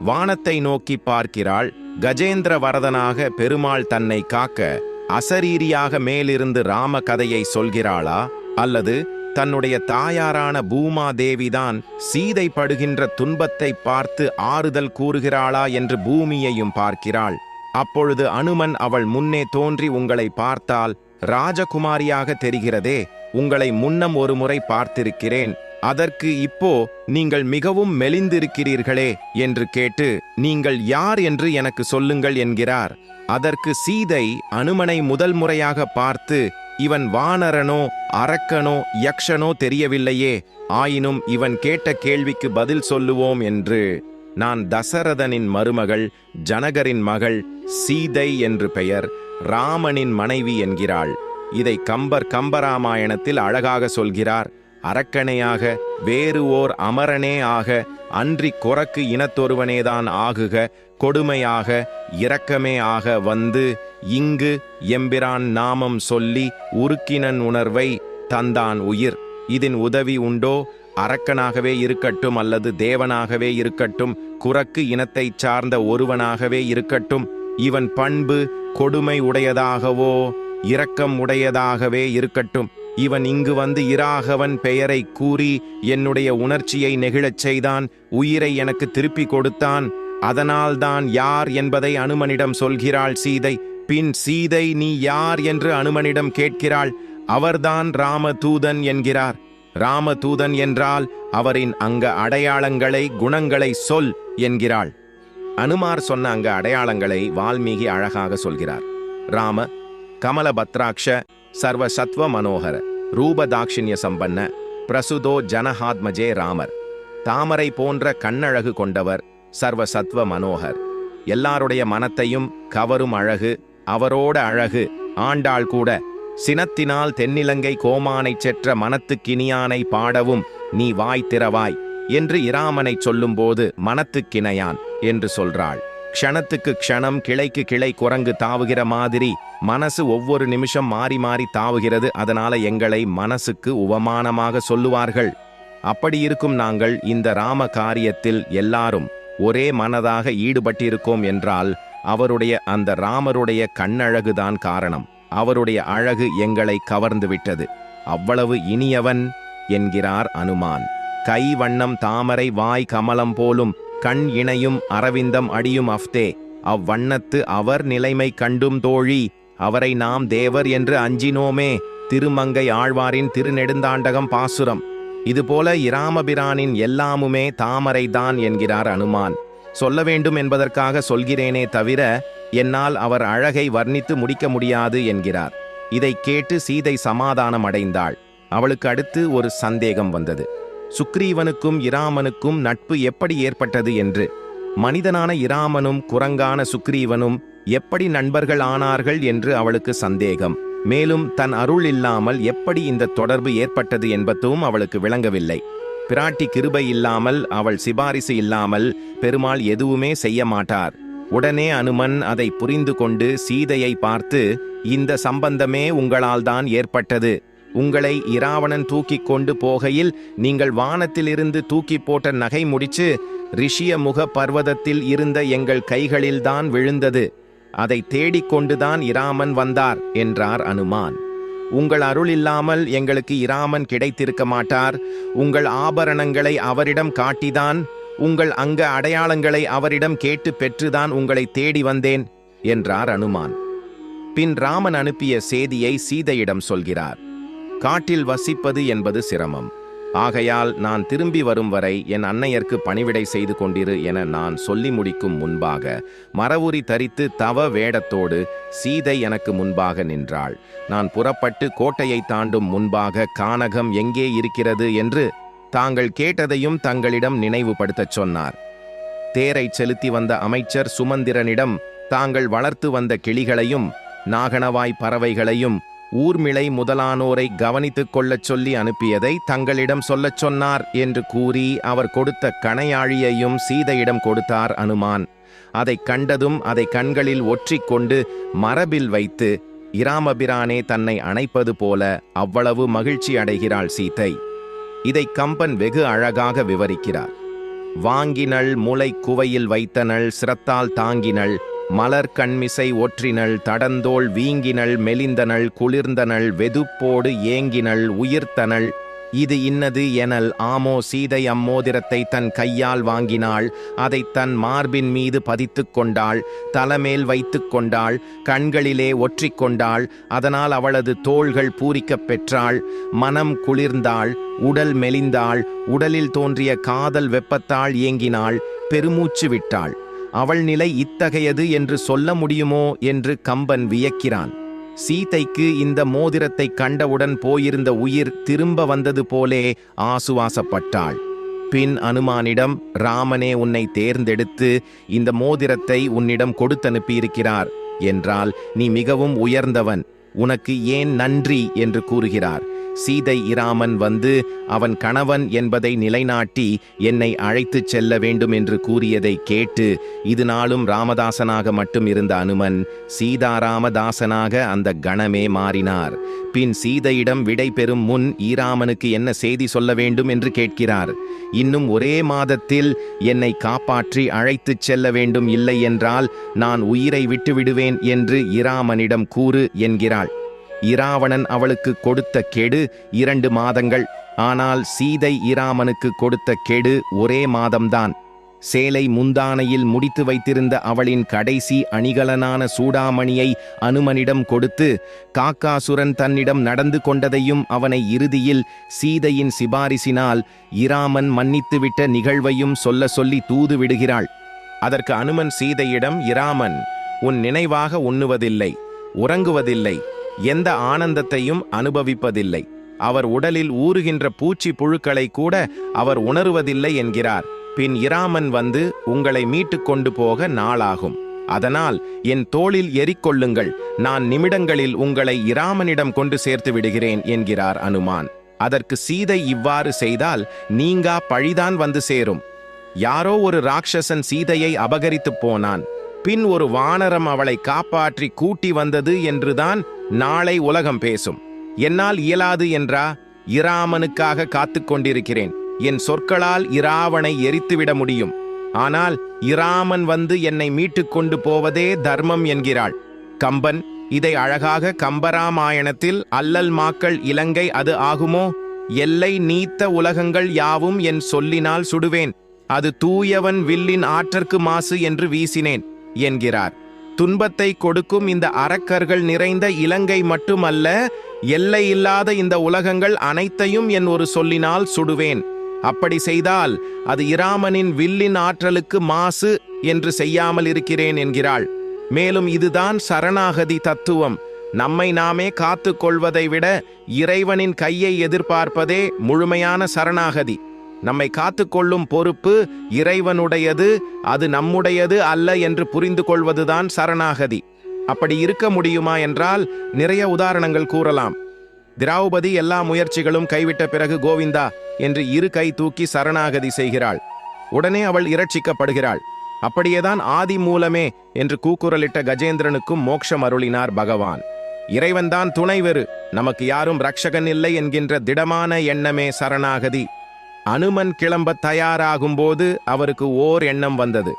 வானத்தை நோக்கி பார்க்கிறாள். கஜேந்திர வரதனாக பெருமாள் தன்னை காக்க அசரீரியாக மேலிருந்து ராம கதையை சொல்கிறாளா, அல்லது தன்னுடைய தாயாரான பூமாதேவிதான் சீதை படுகின்ற துன்பத்தை பார்த்து ஆறுதல் கூறுகிறாளா என்று பூமியையும் பார்க்கிறாள். அப்பொழுது அனுமன் அவள் முன்னே தோன்றி, உங்களை பார்த்தால் ராஜகுமாரியாக தெரிகிறதே, உங்களை முன்னம் ஒரு முறை பார்த்திருக்கிறேன், அதற்கு இப்போ நீங்கள் மிகவும் மெலிந்திருக்கிறீர்களே என்று கேட்டு, நீங்கள் யார் என்று எனக்கு சொல்லுங்கள் என்கிறார். அதற்கு சீதை அனுமனை முதல் முறையாக பார்த்து, இவன் வானரனோ அரக்கனோ யக்ஷனோ தெரியவில்லையே, ஆயினும் இவன் கேட்ட கேள்விக்கு பதில் சொல்லுவோம் என்று, நான் தசரதனின் மருமகள், ஜனகரின் மகள், சீதை என்று பெயர், ராமனின் மனைவி என்கிறாள். இதை கம்பர் கம்பராமாயணத்தில் அழகாக சொல்கிறார். அரக்கனையாக வேறு ஓர் அமரனே ஆக, அன்றி கொரக்கு இனத்தொருவனேதான் ஆகுக, கொடுமையாக இரக்கமே ஆக வந்து இங்கு எம்பிரான் நாமம் சொல்லி உருக்கினன் உணர்வை தந்தான் உயிர். இதன் உதவி உண்டோ? அரக்கனாகவே இருக்கட்டும் அல்லது தேவனாகவே இருக்கட்டும், குரக்கு இனத்தைச் சார்ந்த ஒருவனாகவே இருக்கட்டும், இவன் பண்பு கொடுமை உடையதாகவோ இரக்கம் உடையதாகவே இருக்கட்டும், இவன் இங்கு வந்து இராகவன் பெயரை கூறி என்னுடைய உணர்ச்சியை நெகிழச் செய்தான், உயிரை எனக்கு திருப்பி கொடுத்தான். அதனால்தான் யார் என்பதை அனுமனிடம் சொல்கிறாள் சீதை. பின் சீதை நீ யார் என்று அனுமனிடம் கேட்கிறாள். அவர்தான் ராமதூதன் என்கிறார். ராமதூதன் என்றால் அவரின் அங்க அடையாளங்களை குணங்களை சொல் என்கிறாள். அனுமார் சொன்ன அங்க அடையாளங்களை வால்மீகி அழகாக சொல்கிறார். ராம கமலபத்ராக்ஷ சர்வ சத்வ மனோகர ரூபதாட்சிண்ய சம்பன்ன பிரசுதோ ஜனஹாத்மஜே ராமர். தாமரை போன்ற கண்ணழகு கொண்டவர், சர்வ சத்வ மனோகர், எல்லாருடைய மனத்தையும் கவரும் அழகு, அவரோட அழகு. ஆண்டாள் கூட சினத்தினால் தென்னிலங்கை கோமானைச் செற்ற மனத்துக்கினியானை பாடவும் நீ வாய் திறவாய் என்று இராமனை சொல்லும்போது மனத்துக்கிணையான் என்று சொல்றாள். க்ஷணத்துக்கு க்ஷணம் கிளைக்கு கிளை குரங்கு தாவுகிற மாதிரி மனசு ஒவ்வொரு நிமிஷம் மாறி மாறி தாவுகிறது. அதனால எங்களை மனசுக்கு உவமானமாக சொல்லுவார்கள். அப்படி இருக்கும் நாங்கள் இந்த ராம காரியத்தில் எல்லாரும் ஒரே மனதாக ஈடுபட்டிருக்கோம் என்றால் அவருடைய அந்த ராமருடைய கண்ணழகுதான் காரணம். அவருடைய அழகு எங்களை கவர்ந்து விட்டது. அவ்வளவு இனியவன் என்கிறார் அனுமான். கை வண்ணம் தாமரை வாய் கமலம் போலும் கண் இணையும் அரவிந்தம் அடியும் அஃதே, அவ்வண்ணத்து அவர் நிலைமை கண்டும் தோழி, அவரை நாம் தேவர் என்று அஞ்சினோமே. திருமங்கை ஆழ்வாரின் திருநெடுந்தாண்டகம் பாசுரம். இதுபோல இராமபிரானின் எல்லாமுமே தாமரைதான் என்கிறார் அனுமான். சொல்ல வேண்டும் என்பதற்காக சொல்கிறேனே தவிர என்னால் அவர் அழகை வர்ணித்து முடிக்க முடியாது என்கிறார். இதை கேட்டு சீதை சமாதானம் அடைந்தாள். அவளுக்கு அடுத்து ஒரு சந்தேகம் வந்தது. சுக்ரீவனுக்கும் இராமனுக்கும் நட்பு எப்படி ஏற்பட்டது என்று. மனிதனான இராமனும் குரங்கான சுக்ரீவனும் எப்படி நண்பர்கள் ஆனார்கள் என்று அவளுக்கு சந்தேகம். மேலும் தன் அருள் இல்லாமல் எப்படி இந்த தொடர்பு ஏற்பட்டது என்பதும் அவளுக்கு விளங்கவில்லை. பிராட்டி கிருபை இல்லாமல், அவள் சிபாரிசு இல்லாமல் பெருமாள் எதுவுமே செய்ய மாட்டார். உடனே அனுமன் அதை புரிந்து கொண்டு சீதையை பார்த்து, இந்த சம்பந்தமே உங்களால் தான் ஏற்பட்டது. உங்களை இராவணன் தூக்கி கொண்டு போகையில் நீங்கள் வானத்திலிருந்து தூக்கி போட்ட நகை முடிச்சு ரிஷிய முக பர்வதத்தில் இருந்த எங்கள் கைகளில்தான் விழுந்தது. அதை தேடிக்கொண்டுதான் இராமன் வந்தார் என்றார் அனுமான். உங்கள் அருள் இல்லாமல் எங்களுக்கு இராமன் கிடைத்திருக்க மாட்டார். உங்கள் ஆபரணங்களை அவரிடம் காட்டிதான், உங்கள் அங்க அடையாளங்களை அவரிடம் கேட்டு பெற்றுதான் உங்களை தேடி வந்தேன் என்றார் அனுமான். பின் ராமன் அனுப்பிய செய்தியை சீதையிடம் சொல்கிறார். காட்டில் வசிப்பது என்பது சிரமம். ஆகையால் நான் திரும்பி வரும் வரை என் அன்னையர்க்கு பணிவிடை செய்து கொண்டிரு என நான் சொல்லி முடிக்கும் முன்பாக மரவுரி தரித்து தவ வேடத்தோடு சீதை எனக்கு முன்பாக நின்றாள். நான் புறப்பட்டு கோட்டையை தாண்டும் முன்பாக கானகம் எங்கே இருக்கிறது என்று தாங்கள் கேட்டதையும் தங்களிடம் நினைவுபடுத்தச் சொன்னார். தேரை செலுத்தி வந்த அமைச்சர் சுமந்திரனிடம் தாங்கள் வளர்த்து வந்த கிளிகளையும் நாகணவாய் பறவைகளையும் ஊர்மிளை முதலானோரை கவனித்துக் கொள்ளச் சொல்லி அனுப்பியதை தங்களிடம் சொல்லச் சொன்னார் என்று கூறி அவர் கொடுத்த கணையாழியையும் சீதையிடம் கொடுத்தார் அனுமான். அதைக் கண்டதும் அதை கண்களில் ஒற்றிக்கொண்டு மரபில் வைத்து இராமபிரானே தன்னை அணைப்பது போல அவ்வளவு மகிழ்ச்சி அடைகிறாள் சீதை. இதை கம்பன் வெகு அழகாக விவரிக்கிறார். வாங்கினள் முளை குவையில் வைத்தனள் சிரத்தால் தாங்கினள் மலர் கண்மிசை ஒற்றினள் தடந்தோள் வீங்கினள் மெலிந்தனள் குளிர்ந்தனள் வெதுப்போடு ஏங்கினள் உயிர்த்தனள் இது இன்னது எனல் ஆமோ சீதை அம்மோதிரத்தை தன் கையால் வாங்கினாள். அதை தன் மார்பின் மீது பதித்து கொண்டாள், தலைமேல் வைத்து கொண்டாள், கண்களிலே ஒற்றிக்கொண்டாள். அதனால் அவளது தோள்கள் பூரிக்கப் பெற்றாள். மனம் குளிர்ந்தாள், உடல் மெலிந்தாள், உடலில் தோன்றிய காதல் வெப்பத்தால் ஏங்கினாள், பெருமூச்சு விட்டாள். அவள் நிலை இத்தகையது என்று சொல்ல முடியுமோ என்று கம்பன் வியக்கிறான். சீதைக்கு இந்த மோதிரத்தை கண்டவுடன் போயிருந்த உயிர் திரும்ப வந்தது போலே ஆசுவாசப்பட்டாள். பின் அனுமானிடம் ராமனே உன்னை தேர்ந்தெடுத்து இந்த மோதிரத்தை உன்னிடம் கொடுத்தனுப்பியிருக்கிறார் என்றால் நீ மிகவும் உயர்ந்தவன், உனக்கு ஏன் நன்றி என்று கூறுகிறார். சீதை இராமன் வந்து அவன் கணவன் என்பதை நிலைநாட்டி என்னை அழைத்துச் செல்ல வேண்டும் என்று கூறியதை கேட்டு இது நாளும் ராமதாசனாக மட்டும் இருந்த அனுமன் சீதாராமதாசனாக அந்த கணமே மாறினார். பின் சீதையிடம் விடை பெறும் முன் ஈராமனுக்கு என்ன செய்தி சொல்ல வேண்டும் என்று கேட்கிறார். இன்னும் ஒரே மாதத்தில் என்னை காப்பாற்றி அழைத்துச் செல்ல வேண்டும், இல்லை என்றால் நான் உயிரை விட்டுவிடுவேன் என்று இராமனிடம் கூறு என்கிறாள். இராவணன் அவளுக்கு கொடுத்த கெடு 2 மாதங்கள். ஆனால் சீதை இராமனுக்கு கொடுத்த கெடு ஒரே மாதம்தான். சேலை முந்தானையில் முடித்து வைத்திருந்த அவளின் கடைசி அணிகலனான சூடாமணியை அனுமனிடம் கொடுத்து காக்காசுரன் தன்னிடம் நடந்து கொண்டதையும் அவனை இறுதியில் சீதையின் சிபாரிசினால் இராமன் மன்னித்துவிட்ட நிகழ்வையும் சொல்ல சொல்லி தூது விடுகிறாள். அதற்கு அனுமன் சீதையிடம், இராமன் உன் நினைவாக உண்ணுவதில்லை, உறங்குவதில்லை, எந்த ஆனந்தத்தையும் அனுபவிப்பதில்லை. அவர் உடலில் ஊறுகின்ற பூச்சி புழுக்களை கூட அவர் உணருவதில்லை என்கிறார். பின் இராமன் வந்து உங்களை மீட்டு கொண்டு போக நாளாகும். அதனால் என் தோளில் ஏறிக்கொள்ளுங்கள், நான் நிமிடங்களில் உங்களை இராமனிடம் கொண்டு சேர்த்து விடுகிறேன் என்கிறார் அனுமான். அதற்கு சீதை இவ்வாறு செய்தால் நீங்கா பழிதான் வந்து சேரும். யாரோ ஒரு ராட்சசன் சீதையை அபகரித்து போனான், பின் ஒரு வானரம் அவளை காப்பாற்றி கூட்டி வந்தது என்றுதான் நாளை உலகம் பேசும். என்னால் இயலாது என்றா? இராமனுக்காக காத்து கொண்டிருக்கிறேன். என் சொற்களால் இராவனை எரித்துவிட முடியும். ஆனால் இராமன் வந்து என்னை மீட்டு கொண்டு போவதே தர்மம் என்கிறாள். கம்பன் இதை அழகாக கம்பராமாயணத்தில் அல்லல் மாக்கள் இலங்கை அது ஆகுமோ, எல்லை நீத்த உலகங்கள் யாவும் என் சொல்லினால் சுடுவேன், அது தூயவன் வில்லின் ஆற்றற்கு மாசு என்று வீசினேன் என்கிறார். துன்பத்தை கொடுக்கும் இந்த அரக்கர்கள் நிறைந்த இலங்கை மட்டுமல்ல, எல்லை இல்லாத இந்த உலகங்கள் அனைத்தையும் என் ஒரு சொல்லினால் சுடுவேன். அப்படி செய்தால் அது இராமனின் வில்லின் ஆற்றலுக்கு மாசு என்று செய்யாமல் இருக்கிறேன் என்கிறாள். மேலும் இதுதான் சரணாகதி தத்துவம். நம்மை நாமே காத்து கொள்வதை விட இறைவனின் கையை எதிர்பார்ப்பதே முழுமையான சரணாகதி. நம்மை காத்து கொள்ளும் பொறுப்பு இறைவனுடையது, அது நம்முடையது அல்ல என்று புரிந்து கொள்வதுதான் சரணாகதி. அப்படி இருக்க முடியுமா என்றால் நிறைய உதாரணங்கள் கூறலாம். திரௌபதி எல்லா முயற்சிகளும் கைவிட்ட பிறகு கோவிந்தா என்று 2 கை தூக்கி சரணாகதி செய்கிறாள். உடனே அவள் இரட்சிக்கப்படுகிறாள். அப்படியேதான் ஆதி மூலமே என்று கூக்குரலிட்ட கஜேந்திரனுக்கும் மோட்சம் அருளினார் பகவான். இறைவன்தான் துணைவெறு, நமக்கு யாரும் ரட்சகன் இல்லை என்கின்ற திடமான எண்ணமே சரணாகதி. அனுமன் கிளம்ப தயாராகும்போது அவருக்கு ஓர் எண்ணம் வந்தது.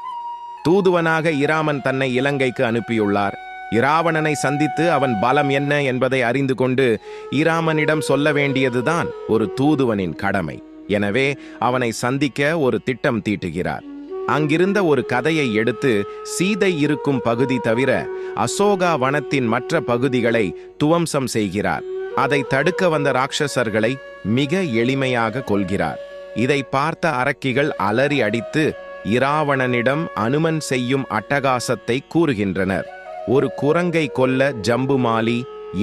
தூதுவனாக இராமன் தன்னை இலங்கைக்கு அனுப்பியுள்ளார். இராவணனை சந்தித்து அவன் பலம் என்ன என்பதை அறிந்து கொண்டு இராமனிடம் சொல்ல வேண்டியதுதான் ஒரு தூதுவனின் கடமை. எனவே அவனை சந்திக்க ஒரு திட்டம் தீட்டுகிறார். அங்கிருந்த ஒரு கதையை எடுத்து சீதை இருக்கும் பகுதி தவிர அசோகா வனத்தின் மற்ற பகுதிகளை துவம்சம் செய்கிறார். அதை தடுக்க வந்த ராட்சசர்களை மிக எளிமையாக கொல்கிறார். இதை பார்த்த அரக்கிகள் அலறி அடித்து இராவணனிடம் அனுமன் செய்யும் அட்டகாசத்தை கூறுகின்றனர். ஒரு குரங்கை கொல்ல ஜம்புமாலி,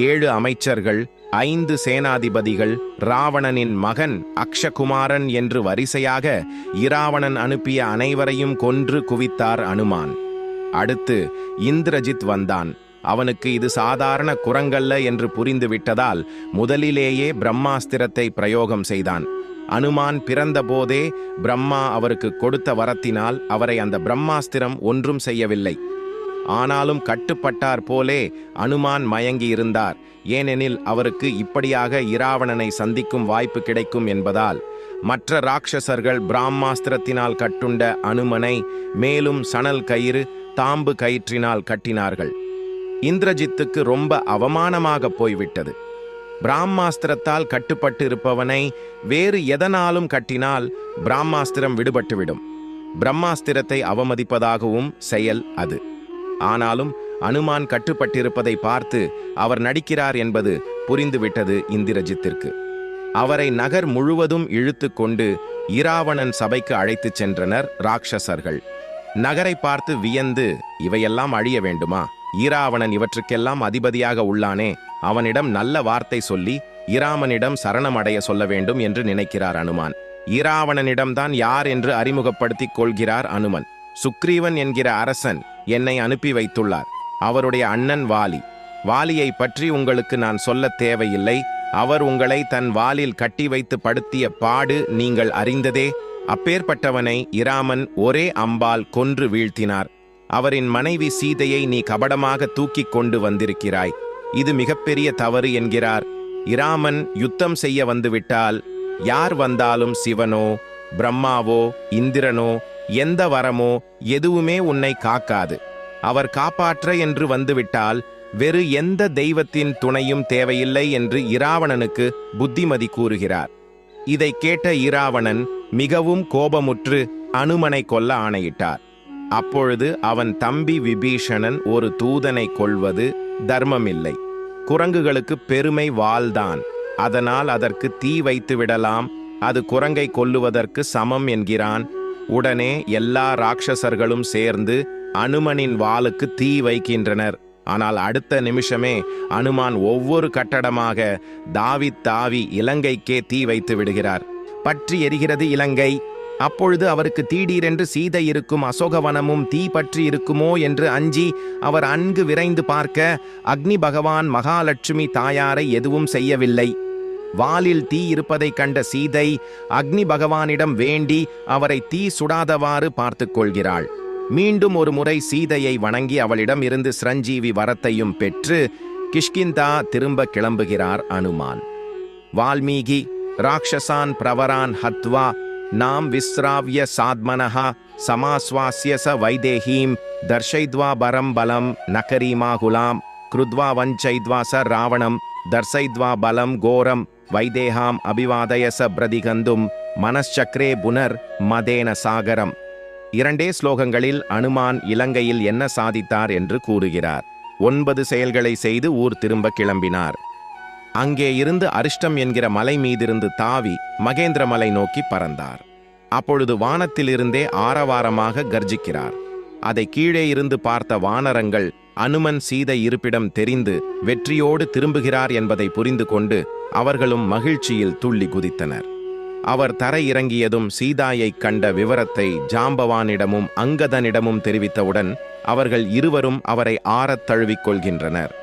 7 அமைச்சர்கள், 5 சேனாதிபதிகள், ராவணனின் மகன் அக்ஷகுமாரன் என்று வரிசையாக இராவணன் அனுப்பிய அனைவரையும் கொன்று குவித்தார் அனுமான். அடுத்து இந்திரஜித் வந்தான். அவனுக்கு இது சாதாரண குரங்கல்ல என்று புரிந்துவிட்டதால் முதலிலேயே பிரம்மாஸ்திரத்தை பிரயோகம் செய்தான். அனுமான் பிறந்தபோதே பிரம்மா அவருக்கு கொடுத்த வரத்தினால் அவரை அந்த பிரம்மாஸ்திரம் ஒன்றும் செய்யவில்லை. ஆனாலும் கட்டுப்பட்டார் போலே அனுமான் மயங்கியிருந்தார். ஏனெனில் அவருக்கு இப்படியாக இராவணனை சந்திக்கும் வாய்ப்பு கிடைக்கும் என்பதால். மற்ற ராட்சசர்கள் பிரம்மாஸ்திரத்தினால் கட்டுண்ட அனுமனை மேலும் சணல் கயிறு, தாம்பு கயிற்றினால் கட்டினார்கள். இந்திரஜித்துக்கு ரொம்ப அவமானமாக போய்விட்டது. பிரம்மாஸ்திரத்தால் கட்டுப்பட்டு இருப்பவனை வேறு எதனாலும் கட்டினால் பிரம்மாஸ்திரம் விடுபட்டுவிடும். பிரம்மாஸ்திரத்தை அவமதிப்பதாகவும் செயல் அது. ஆனாலும் அனுமான் கட்டுப்பட்டிருப்பதை பார்த்து அவர் நடிக்கிறார் என்பது புரிந்துவிட்டது இந்திரஜித்திற்கு. அவரை நகர் முழுவதும் இழுத்து கொண்டு இராவணன் சபைக்கு அழைத்துச் சென்றனர் ராட்சசர்கள். நகரை பார்த்து வியந்து, இவையெல்லாம் அழிய வேண்டுமா? இராவணன் இவற்றுக்கெல்லாம் அதிபதியாக உள்ளானே, அவனிடம் நல்ல வார்த்தை சொல்லி இராமனிடம் சரணமடைய சொல்ல வேண்டும் என்று நினைக்கிறார் அனுமான். இராவணனிடம்தான் யார் என்று அறிமுகப்படுத்திக் கொள்கிறார் அனுமன். சுக்ரீவன் என்கிற அரசன் என்னை அனுப்பி வைத்துள்ளார். அவருடைய அண்ணன் வாலி. வாலியை பற்றி உங்களுக்கு நான் சொல்ல தேவையில்லை. அவர் உங்களை தன் வாலில் கட்டி வைத்து படுத்திய பாடு நீங்கள் அறிந்ததே. அப்பேற்பட்டவனை இராமன் ஒரே அம்பால் கொன்று வீழ்த்தினார். அவரின் மனைவி சீதையை நீ கபடமாக தூக்கிக் கொண்டு வந்திருக்கிறாய். இது மிகப்பெரிய தவறு என்கிறார். இராமன் யுத்தம் செய்ய வந்துவிட்டால் யார் வந்தாலும் சிவனோ பிரம்மாவோ இந்திரனோ எந்த வரமோ எதுவுமே உன்னை காக்காது. அவர் காப்பாற்ற என்று வந்துவிட்டால் வேறு எந்த தெய்வத்தின் துணையும் தேவையில்லை என்று இராவணனுக்கு புத்திமதி கூறுகிறார். இதை கேட்ட இராவணன் மிகவும் கோபமுற்று அனுமனை கொல்ல ஆணையிட்டார். அப்பொழுது அவன் தம்பி விபீஷணன் ஒரு தூதனை கொல்வது தர்மமில்லை. குரங்குகளுக்கு பெருமை வாள்தான். அதனால் அதற்கு தீ வைத்து விடலாம். அது குரங்கை கொல்லுவதற்கு சமம் என்கிறான். உடனே எல்லா ராட்சசர்களும் சேர்ந்து அனுமனின் வாளுக்கு தீ வைக்கின்றனர். ஆனால் அடுத்த நிமிஷமே அனுமான் ஒவ்வொரு கட்டடமாக தாவி இலங்கைக்கே தீ வைத்து விடுகிறார். பற்றி எரிகிறது இலங்கை. அப்பொழுது அவருக்கு திடீரென்று சீதை இருக்கும் அசோகவனமும் தீ பற்றி இருக்குமோ என்று அஞ்சி அவர் அங்கு விரைந்து பார்க்க அக்னி பகவான் மகாலட்சுமி தாயாரை எதுவும் செய்யவில்லை. வாலில் தீ இருப்பதை கண்ட சீதை அக்னி பகவானிடம் வேண்டி அவரை தீ சுடாதவாறு பார்த்து கொள்கிறாள். மீண்டும் ஒரு முறை சீதையை வணங்கி அவளிடம் இருந்து சிரஞ்சீவி வரத்தையும் பெற்று கிஷ்கிந்தா திரும்ப கிளம்புகிறார் அனுமான். வால்மீகி ராட்சசான் பிரவரான் ஹத்வா நாம் விஸ்ராவ்ய சாத்மனஹா சமாஸ்வாஸ்ய ச வைதேஹீம் தர்ஷைத்வா பரம் பலம் நகரீமாகுலாம் கிருத்வா வஞ்சைத்வா ச ராவணம் தர்சைத்வா பலம் கோரம் வைதேகாம் அபிவாதய ச பிரதிகந்தும் மனச்சக்ரே புனர் மதேன சாகரம். 2 ஸ்லோகங்களில் அனுமான் இலங்கையில் என்ன சாதித்தார் என்று கூறுகிறார். 9 செயல்களை செய்து ஊர் திரும்ப கிளம்பினார். அங்கே இருந்து அரிஷ்டம் என்கிற மலை மீதிருந்து தாவி மகேந்திர மலை நோக்கி பறந்தார். அப்பொழுது வானத்திலிருந்தே ஆரவாரமாக கர்ஜிக்கிறார். அதை கீழே இருந்து பார்த்த வானரங்கள் அனுமன் சீதை இருப்பிடம் தெரிந்து வெற்றியோடு திரும்புகிறார் என்பதை புரிந்து கொண்டு அவர்களும் மகிழ்ச்சியில் துள்ளி குதித்தனர். அவர் தரை இறங்கியதும் சீதாயைக் கண்ட விவரத்தை ஜாம்பவானிடமும் அங்கதனிடமும் தெரிவித்தவுடன் அவர்கள் இருவரும் அவரை ஆறத் தழுவிக்கொள்கின்றனர்.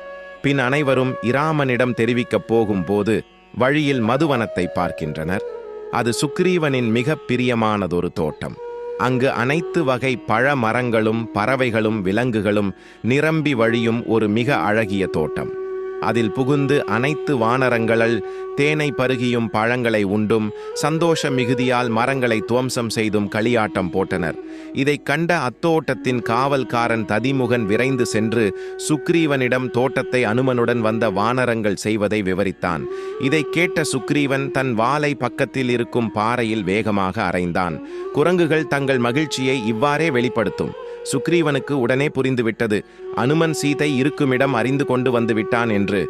பின் அனைவரும் இராமனிடம் தெரிவிக்கப் போகும்போது வழியில் மதுவனத்தை பார்க்கின்றனர். அது சுக்ரீவனின் மிக பிரியமானதொரு தோட்டம். அங்கு அனைத்து வகை பழ மரங்களும் பறவைகளும் விலங்குகளும் நிரம்பி வழியும் ஒரு மிக அழகிய தோட்டம். அதில் புகுந்து அனைத்து வானரங்கள் தேனை பருகியும் பழங்களை உண்டும் சந்தோஷ மிகுதியால் மரங்களை துவம்சம் செய்தும் களியாட்டம் போட்டனர். இதை கண்ட அத்தோட்டத்தின் காவல்காரன் ததிமுகன் விரைந்து சென்று சுக்ரீவனிடம் தோட்டத்தை அனுமனுடன் வந்த வானரங்கள் செய்வதை விவரித்தான். இதை கேட்ட சுக்ரீவன் தன் வாளை பக்கத்தில் இருக்கும் பாறையில் வேகமாக அறைந்தான். குரங்குகள் தங்கள் மகிழ்ச்சியை இவ்வாறே வெளிப்படுத்தும். சுக்ரீவனுக்கு உடனே புரிந்துவிட்டது, அனுமன் சீதை இருக்குமிடம் அறிந்து கொண்டு வந்து விட்டான் என்று.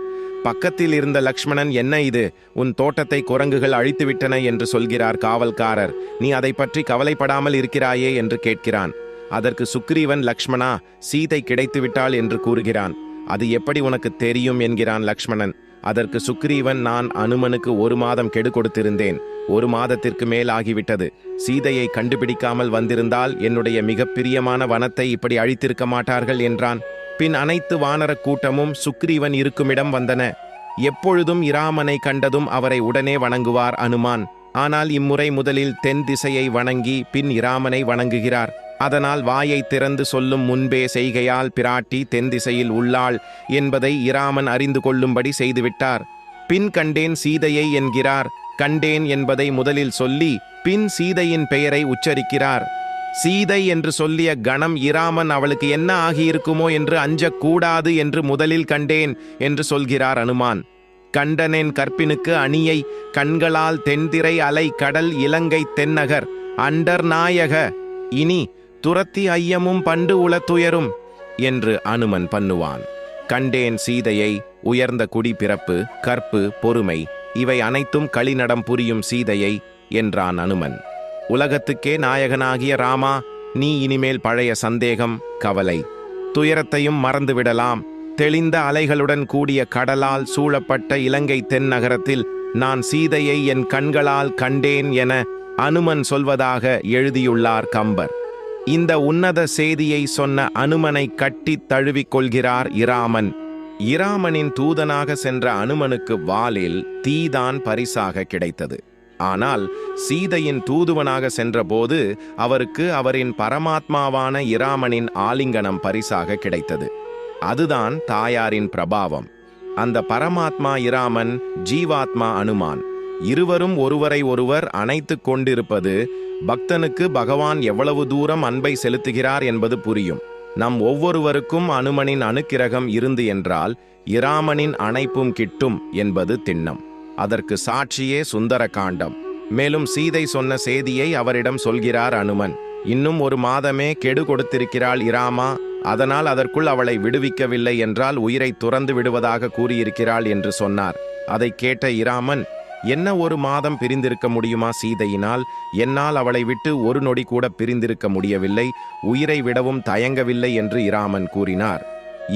பக்கத்தில் இருந்த லக்ஷ்மணன், என்ன இது, உன் தோட்டத்தை குரங்குகள் அழித்துவிட்டன என்று சொல்கிறார் காவல்காரர், நீ அதை பற்றி கவலைப்படாமல் இருக்கிறாயே என்று கேட்கிறான். அதற்கு சுக்ரீவன், லக்ஷ்மணா, சீதை கிடைத்துவிட்டாள் என்று கூறுகிறான். அது எப்படி உனக்கு தெரியும் என்கிறான் லக்ஷ்மணன். அதற்கு சுக்ரீவன், நான் அனுமனுக்கு 1 மாதம் கெடு கொடுத்திருந்தேன். 1 மாதத்திற்கு மேல் ஆகிவிட்டது. சீதையை கண்டுபிடிக்காமல் வந்திருந்தால் என்னுடைய மிக பிரியமான வனத்தை இப்படி அழித்திருக்க மாட்டார்கள் என்றான். பின் அனைத்து வானரக் கூட்டமும் சுக்ரீவன் இருக்குமிடம் வந்தன. எப்பொழுதும் இராமனை கண்டதும் அவரை உடனே வணங்குவார் அனுமான். ஆனால் இம்முறை முதலில் தென் திசையை வணங்கி பின் இராமனை வணங்குகிறார். அதனால் வாயை திறந்து சொல்லும் முன்பே செய்கையால் பிராட்டி தென் திசையில் உள்ளாள் என்பதை இராமன் அறிந்து கொள்ளும்படி செய்துவிட்டார். பின் கண்டேன் சீதையை என்கிறார். கண்டேன் என்பதை முதலில் சொல்லி பின் சீதையின் பெயரை உச்சரிக்கிறார். சீதை என்று சொல்லிய கணம் இராமன் அவளுக்கு என்ன ஆகியிருக்குமோ என்று அஞ்சக்கூடாது என்று முதலில் கண்டேன் என்று சொல்கிறார் அனுமான். கண்டனேன் கற்பினுக்கு அணியை கண்களால் தென்திரை அலை கடல் இலங்கை தென்னகர் அண்டர் நாயக இனி துரத்தி ஐயமும் பண்டு உளத்துயரும் என்று அனுமன் பண்ணுவான். கண்டேன் சீதையை, உயர்ந்த குடி பிறப்பு, கற்பு, பொறுமை, இவை அனைத்தும் களிநடம் புரியும் சீதையை என்றான் அனுமன். உலகத்துக்கே நாயகனாகிய ராமா, நீ இனிமேல் பழைய சந்தேகம், கவலை, துயரத்தையும் மறந்துவிடலாம். தெளிந்த அலைகளுடன் கூடிய கடலால் சூழப்பட்ட இலங்கை தென்னகரத்தில் நான் சீதையை என் கண்களால் கண்டேன் என அனுமன் சொல்வதாக எழுதியுள்ளார் கம்பர். இந்த உன்னத செய்தியை சொன்ன அனுமனை கட்டித் தழுவிக் கொள்கிறார் இராமன். இராமனின் தூதனாக சென்ற அனுமனுக்கு வாளில் தீதான் பரிசாக கிடைத்தது. ஆனால் சீதையின் தூதுவனாக சென்றபோது அவருக்கு அவரின் பரமாத்மாவான இராமனின் ஆலிங்கனம் பரிசாக கிடைத்தது. அதுதான் தாயாரின் பிரபாவம். அந்த பரமாத்மா இராமன், ஜீவாத்மா அனுமான். இருவரும் ஒருவரை ஒருவர் அணைத்து கொண்டிருப்பது பக்தனுக்கு பகவான் எவ்வளவு தூரம் அன்பை செலுத்துகிறார் என்பது புரியும். நம் ஒவ்வொருவருக்கும் அனுமனின் அனுக்கிரகம் இருந்து என்றால் இராமனின் அணைப்பும் கிட்டும் என்பது திண்ணம். அதற்கு சாட்சியே சுந்தர காண்டம். மேலும் சீதை சொன்ன செய்தியை அவரிடம் சொல்கிறார் அனுமன். இன்னும் 1 மாதமே கெடு கொடுத்திருக்கிறாள் இராமா, அதனால் அதற்குள் அவளை விடுவிக்கவில்லை என்றால் உயிரை துறந்து விடுவதாக கூறியிருக்கிறாள் என்று சொன்னார். அதை கேட்ட இராமன், என்ன 1 மாதம் பிரிந்திருக்க முடியுமா சீதையினால்? என்னால் அவளை விட்டு 1 நொடி கூட பிரிந்திருக்க முடியவில்லை, உயிரை விடவும் தயங்கவில்லை என்று இராமன் கூறினார்.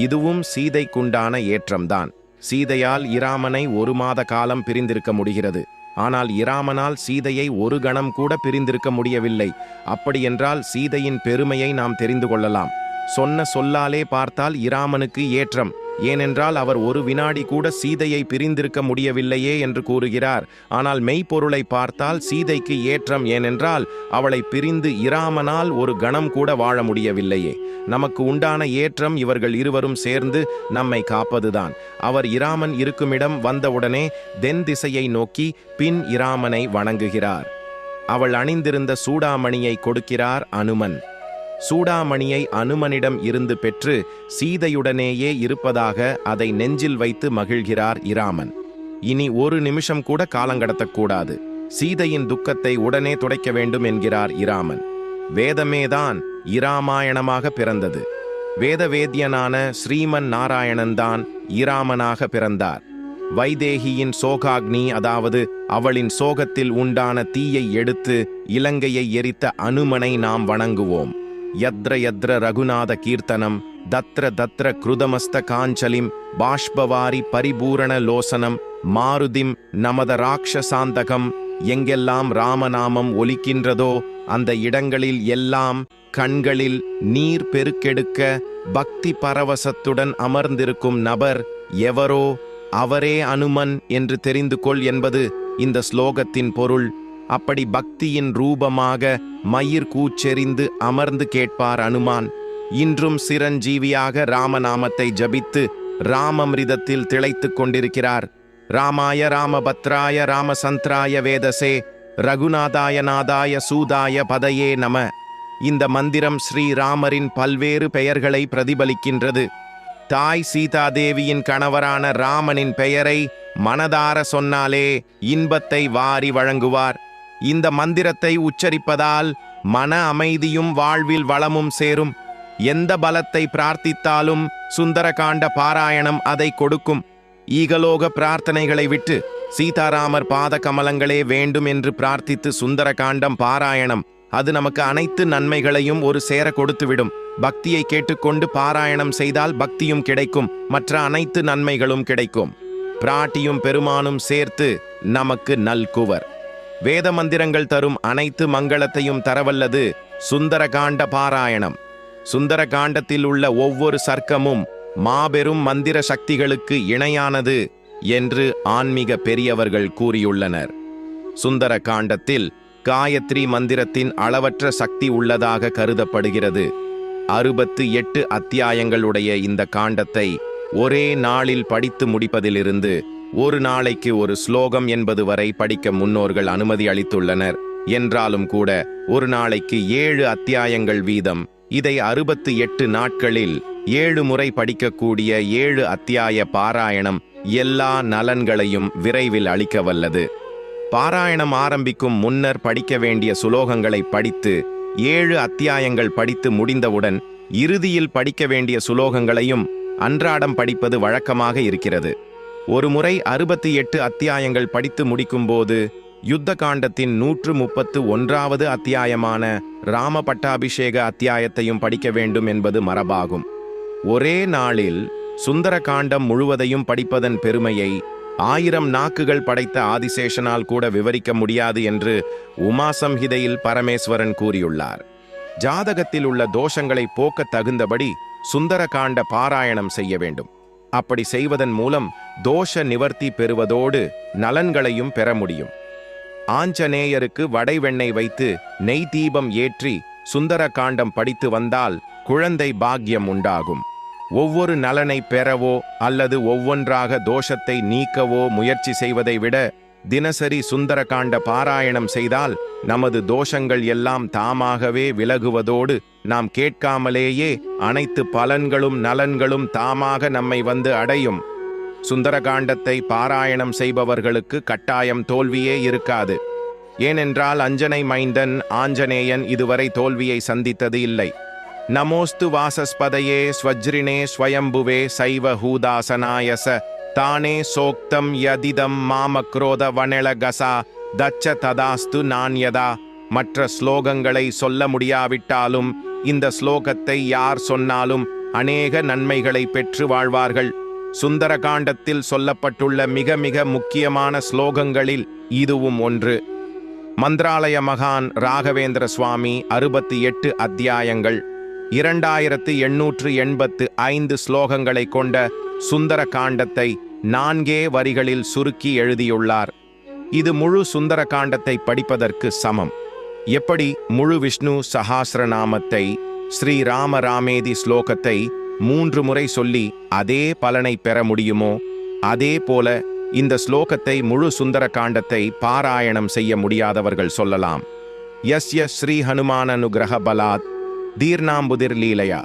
இதுவும் சீதைக்குண்டான ஏற்றம்தான். சீதையால் இராமனை 1 மாத காலம் பிரிந்திருக்க முடிகிறது. ஆனால் இராமனால் சீதையை 1 கணம் கூட பிரிந்திருக்க முடியவில்லை. அப்படியென்றால் சீதையின் பெருமையை நாம் தெரிந்து கொள்ளலாம். சொன்ன சொல்லாலே பார்த்தால் இராமனுக்கு ஏற்றம். ஏனென்றால் அவர் 1 வினாடி கூட சீதையை பிரிந்திருக்க முடியவில்லையே என்று கூறுகிறார். ஆனால் மெய்ப்பொருளை பார்த்தால் சீதைக்கு ஏற்றம். ஏனென்றால் அவளை பிரிந்து இராமனால் 1 கணம் கூட வாழ முடியவில்லையே. நமக்கு உண்டான ஏற்றம் இவர்கள் இருவரும் சேர்ந்து நம்மை காப்பதுதான். அவர் இராமன் இருக்குமிடம் வந்தவுடனே தென் திசையை நோக்கி பின் இராமனை வணங்குகிறார். அவள் அணிந்திருந்த சூடாமணியை கொடுக்கிறார் அனுமன். சூடாமணியை அனுமனிடம் இருந்து பெற்று சீதையுடனேயே இருப்பதாக அதை நெஞ்சில் வைத்து மகிழ்கிறார் இராமன். இனி 1 நிமிஷம் கூட காலங்கடத்தக்கூடாது. சீதையின் துக்கத்தை உடனே துடைக்க வேண்டும் என்கிறார் இராமன். வேதமேதான் இராமாயணமாக பிறந்தது. வேதவேத்யனான ஸ்ரீமன் நாராயணன்தான் இராமனாக பிறந்தார். வைதேகியின் சோகாக்னி, அதாவது அவளின் சோகத்தில் உண்டான தீயை எடுத்து இலங்கையை எரித்த அனுமனை நாம் வணங்குவோம். யத்ர யத்ர ரகுநாத கீர்த்தனம் தத்ர தத்ர கிருதமஸ்த காஞ்சலிம் பாஷ்பவாரி பரிபூரண லோசனம் மாருதிம் நமத ராட்சசாந்தகம். எங்கெல்லாம் ராமநாமம் ஒலிக்கின்றதோ அந்த இடங்களில் எல்லாம் கண்களில் நீர் பெருக்கெடுக்க பக்தி பரவசத்துடன் அமர்ந்திருக்கும் நபர் எவரோ அவரே அனுமன் என்று தெரிந்து கொள் என்பது இந்த ஸ்லோகத்தின் பொருள். அப்படி பக்தியின் ரூபமாக மயிர் கூச்செறிந்து அமர்ந்து கேட்பார் அனுமான். இன்றும் சிரஞ்சீவியாக ராமநாமத்தை ஜபித்து ராமமிருதத்தில் திளைத்துக் கொண்டிருக்கிறார். ராமாய ராமபத்ராய ராமசந்திராய வேதசே ரகுநாதாய நாதாய சூதாய பதையே நம. இந்த மந்திரம் ஸ்ரீராமரின் பல்வேறு பெயர்களை பிரதிபலிக்கின்றது. தாய் சீதாதேவியின் கணவரான ராமனின் பெயரை மனதார சொன்னாலே இன்பத்தை வாரி வழங்குவார். இந்த மந்திரத்தை உச்சரிப்பதால் மன அமைதியும் வாழ்வில் வளமும் சேரும். எந்த பலத்தை பிரார்த்தித்தாலும் சுந்தரகாண்ட பாராயணம் அதை கொடுக்கும். ஈகலோக பிரார்த்தனைகளை விட்டு சீதாராமர் பாத கமலங்களே வேண்டும் என்று பிரார்த்தித்து சுந்தரகாண்டம் பாராயணம் அது நமக்கு அனைத்து நன்மைகளையும் ஒரு சேர கொடுத்துவிடும். பக்தியை கேட்டுக்கொண்டு பாராயணம் செய்தால் பக்தியும் கிடைக்கும், மற்ற அனைத்து நன்மைகளும் கிடைக்கும். பிராட்டியும் பெருமானும் சேர்த்து நமக்கு நல்குவர். வேத மந்திரங்கள் தரும் அனைத்து மங்களத்தையும் தரவல்லது சுந்தரகாண்ட பாராயணம். சுந்தரகாண்டத்தில் உள்ள ஒவ்வொரு சர்க்கமும் மாபெரும் மந்திர சக்திகளுக்கு இணையானது என்று ஆன்மீக பெரியவர்கள் கூறியுள்ளனர். சுந்தர காண்டத்தில் காயத்ரி மந்திரத்தின் அளவற்ற சக்தி உள்ளதாக கருதப்படுகிறது. 68 அத்தியாயங்களுடைய இந்த காண்டத்தை ஒரே நாளில் படித்து முடிப்பதிலிருந்து ஒரு நாளைக்கு ஒரு ஸ்லோகம் என்பது வரை படிக்க முன்னோர்கள் அனுமதி அளித்துள்ளனர். என்றாலும் கூட ஒரு நாளைக்கு 7 அத்தியாயங்கள் வீதம், இதை 68 நாட்களில் 7 முறை படிக்கக்கூடிய 7 அத்தியாய பாராயணம் எல்லா நலன்களையும் விரைவில் அளிக்க வல்லது. பாராயணம் ஆரம்பிக்கும் முன்னர் படிக்க வேண்டிய சுலோகங்களை படித்து 7 அத்தியாயங்கள் படித்து முடிந்தவுடன் இறுதியில் படிக்க வேண்டிய சுலோகங்களையும் அன்றாடம் படிப்பது வழக்கமாக இருக்கிறது. ஒரு முறை 68 அத்தியாயங்கள் படித்து முடிக்கும்போது யுத்த காண்டத்தின் 131வது அத்தியாயமான ராம பட்டாபிஷேக அத்தியாயத்தையும் படிக்க வேண்டும் என்பது மரபாகும். ஒரே நாளில் சுந்தர காண்டம் முழுவதையும் படிப்பதன் பெருமையை 1000 நாக்குகள் படைத்த ஆதிசேஷனால் கூட விவரிக்க முடியாது என்று உமாசம்ஹிதையில் பரமேஸ்வரன் கூறியுள்ளார். ஜாதகத்தில் உள்ள தோஷங்களை போக்க தகுந்தபடி சுந்தர காண்ட பாராயணம் செய்ய வேண்டும். அப்படி செய்வதன் மூலம் தோஷ நிவர்த்தி பெறுவதோடு நலன்களையும் பெற முடியும். ஆஞ்சநேயருக்கு வடை வெண்ணெய் வைத்து நெய் தீபம் ஏற்றி சுந்தர காண்டம் படித்து வந்தால் குழந்தை பாக்கியம் உண்டாகும். ஒவ்வொரு நலனை பெறவோ அல்லது ஒவ்வொன்றாக தோஷத்தை நீக்கவோ முயற்சி செய்வதை விட தினசரி சுந்தரகாண்ட பாராயணம் செய்தால் நமது தோஷங்கள் எல்லாம் தாமாகவே விலகுவதோடு நாம் கேட்காமலேயே அனைத்து பலன்களும் நலன்களும் தாமாக நம்மை வந்து அடையும். சுந்தரகாண்டத்தை பாராயணம் செய்பவர்களுக்கு கட்டாயம் தோல்வியே இருக்காது. ஏனென்றால் அஞ்சனை மைந்தன் ஆஞ்சநேயன் இதுவரை தோல்வியை சந்தித்தது இல்லை. நமோஸ்து வாசஸ்பதையே ஸ்வஜ்ரினே ஸ்வயம்புவே சைவ ஹூதாசனாயச தானே சோக்தம் யதிதம் மாமக்ரோத வனெளகசா தச்ச ததாஸ்து நான்யதா. மற்ற ஸ்லோகங்களை சொல்ல முடியாவிட்டாலும் இந்த ஸ்லோகத்தை யார் சொன்னாலும் அநேக நன்மைகளை பெற்று வாழ்வார்கள். சுந்தரகாண்டத்தில் சொல்லப்பட்டுள்ள மிக மிக முக்கியமான ஸ்லோகங்களில் இதுவும் ஒன்று. மந்திராலய மகான் ராகவேந்திர சுவாமி 68 அத்தியாயங்கள் 2885 ஸ்லோகங்களை கொண்ட சுந்தர காண்டத்தை 4 வரிகளில் சுருக்கி எழுதியுள்ளார். இது முழு சுந்தர காண்டத்தை படிப்பதற்கு சமம். எப்படி முழு விஷ்ணு சஹாஸ்ரநாமத்தை ஸ்ரீராம ராமேதி ஸ்லோகத்தை 3 முறை சொல்லி அதே பலனை பெற முடியுமோ, அதே போல இந்த ஸ்லோகத்தை முழு சுந்தர காண்டத்தை பாராயணம் செய்ய முடியாதவர்கள் சொல்லலாம். யஸ்ய ஸ்ரீ ஹனுமானனுகிரக பலாத் தீர்ணாம்புதிர் லீலையா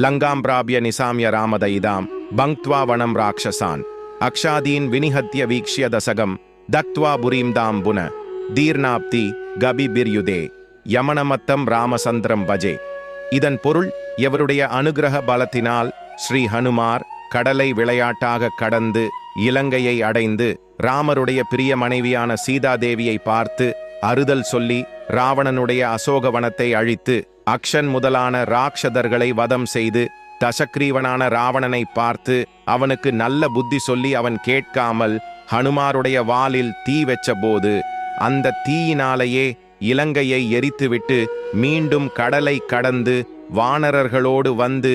லங்காம் பிராபிய நிசாமிய ராமதயிதாம் பங்க்த்வா வனம் ராட்சசான் அக்ஷாதீன் வினிஹத்ய வீக்ஷ்ய தசகம் தக்த்வா புரீம்தாம் புன தீர்ணாப்தி கபிபிர்யுதே யமனமத்தம் ராமசந்திரம் பஜே. இதன் பொருள், எவருடைய அனுகிரக பலத்தினால் ஸ்ரீ ஹனுமார் கடலை விளையாட்டாக கடந்து இலங்கையை அடைந்து ராமருடைய பிரிய மனைவியான சீதாதேவியை பார்த்து அறுதல் சொல்லி ராவணனுடைய அசோகவனத்தை அழித்து அக்ஷன் முதலான ராட்சதர்களை வதம் செய்து தசக்ரீவனான ராவணனை பார்த்து அவனுக்கு நல்ல புத்தி சொல்லி அவன் கேட்காமல் ஹனுமாருடைய வாலில் தீ வெச்சபோது அந்த தீயினாலேயே இலங்கையை எரித்துவிட்டு மீண்டும் கடலை கடந்து வானரர்களோடு வந்து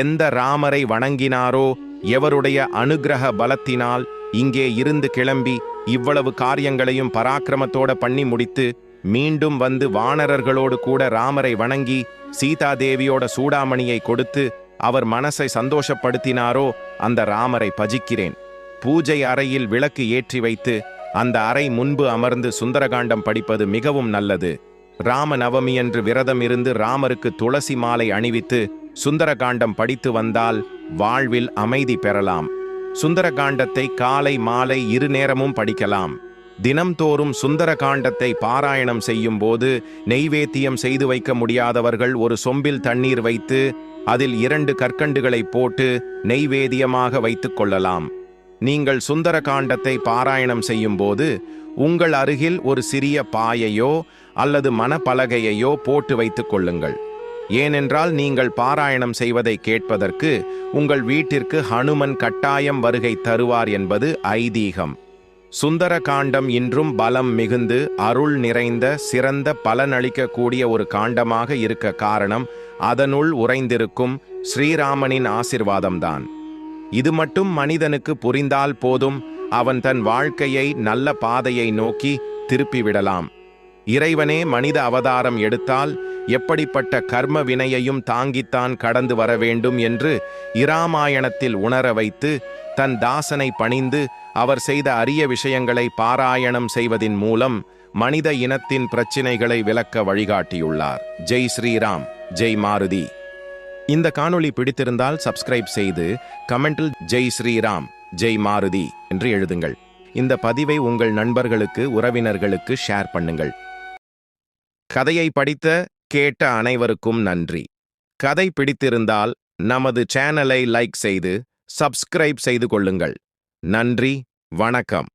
எந்த ராமரை வணங்கினாரோ, எவருடைய அனுகிரக பலத்தினால் இங்கே இருந்து கிளம்பி இவ்வளவு காரியங்களையும் பராக்கிரமத்தோட பண்ணி முடித்து மீண்டும் வந்து வானரர்களோடு கூட ராமரை வணங்கி சீதாதேவியோட சூடாமணியை கொடுத்து அவர் மனசை சந்தோஷப்படுத்தினாரோ அந்த ராமரை பஜிக்கிறேன். பூஜை அறையில் விளக்கு ஏற்றி வைத்து அந்த அறை முன்பு அமர்ந்து சுந்தரகாண்டம் படிப்பது மிகவும் நல்லது. ராம நவமியன்று விரதம் இருந்து ராமருக்கு துளசி மாலை அணிவித்து சுந்தரகாண்டம் படித்து வந்தால் வாழ்வில் அமைதி பெறலாம். சுந்தரகாண்டத்தை காலை மாலை 2 நேரமும் படிக்கலாம். தினம்தோறும் சுந்தரகாண்டத்தை பாராயணம் செய்யும் போது நெய்வேத்தியம் செய்து வைக்க முடியாதவர்கள் ஒரு சொம்பில் தண்ணீர் வைத்து அதில் 2 கற்கண்டுகளை போட்டு நெய்வேதியமாக வைத்துக் கொள்ளலாம். நீங்கள் சுந்தர காண்டத்தை பாராயணம் செய்யும்போது உங்கள் அருகில் ஒரு சிறிய பாயையோ அல்லது மணப்பலகையையோ போட்டு வைத்துக் கொள்ளுங்கள். ஏனென்றால் நீங்கள் பாராயணம் செய்வதை கேட்பதற்கு உங்கள் வீட்டிற்கு ஹனுமன் கட்டாயம் வருகை தருவார் என்பது ஐதீகம். சுந்தர காண்டம் இன்றும் பலம் மிகுந்து அருள் நிறைந்த சிறந்த பலனளிக்கக்கூடிய ஒரு காண்டமாக இருக்க காரணம் அதனுள் உறைந்திருக்கும் ஸ்ரீராமனின் ஆசிர்வாதம்தான். இது மட்டும் மனிதனுக்கு புரிந்தால் போதும், அவன் தன் வாழ்க்கையை நல்ல பாதையை நோக்கி திருப்பிவிடலாம். இறைவனே மனித அவதாரம் எடுத்தால் எப்படிப்பட்ட கர்ம வினையையும் தாங்கித்தான் கடந்து வர வேண்டும் என்று இராமாயணத்தில் உணர வைத்து தன் தாசனை பணிந்து அவர் செய்த அரிய விஷயங்களை பாராயணம் செய்வதின் மூலம் மனித இனத்தின் பிரச்சினைகளை விளக்க வழிகாட்டியுள்ளார். ஜெய் ஸ்ரீராம், ஜெய் மாருதி. இந்த காணொளி பிடித்திருந்தால் சப்ஸ்கிரைப் செய்து கமெண்டில் ஜெய் ஸ்ரீராம், ஜெய் மாருதி என்று எழுதுங்கள். இந்த பதிவை உங்கள் நண்பர்களுக்கு, உறவினர்களுக்கு ஷேர் பண்ணுங்கள். கதையை படித்த கேட்ட அனைவருக்கும் நன்றி. கதை பிடித்திருந்தால் நமது சேனலை லைக் செய்து சப்ஸ்கிரைப் செய்து கொள்ளுங்கள். நன்றி, வணக்கம்.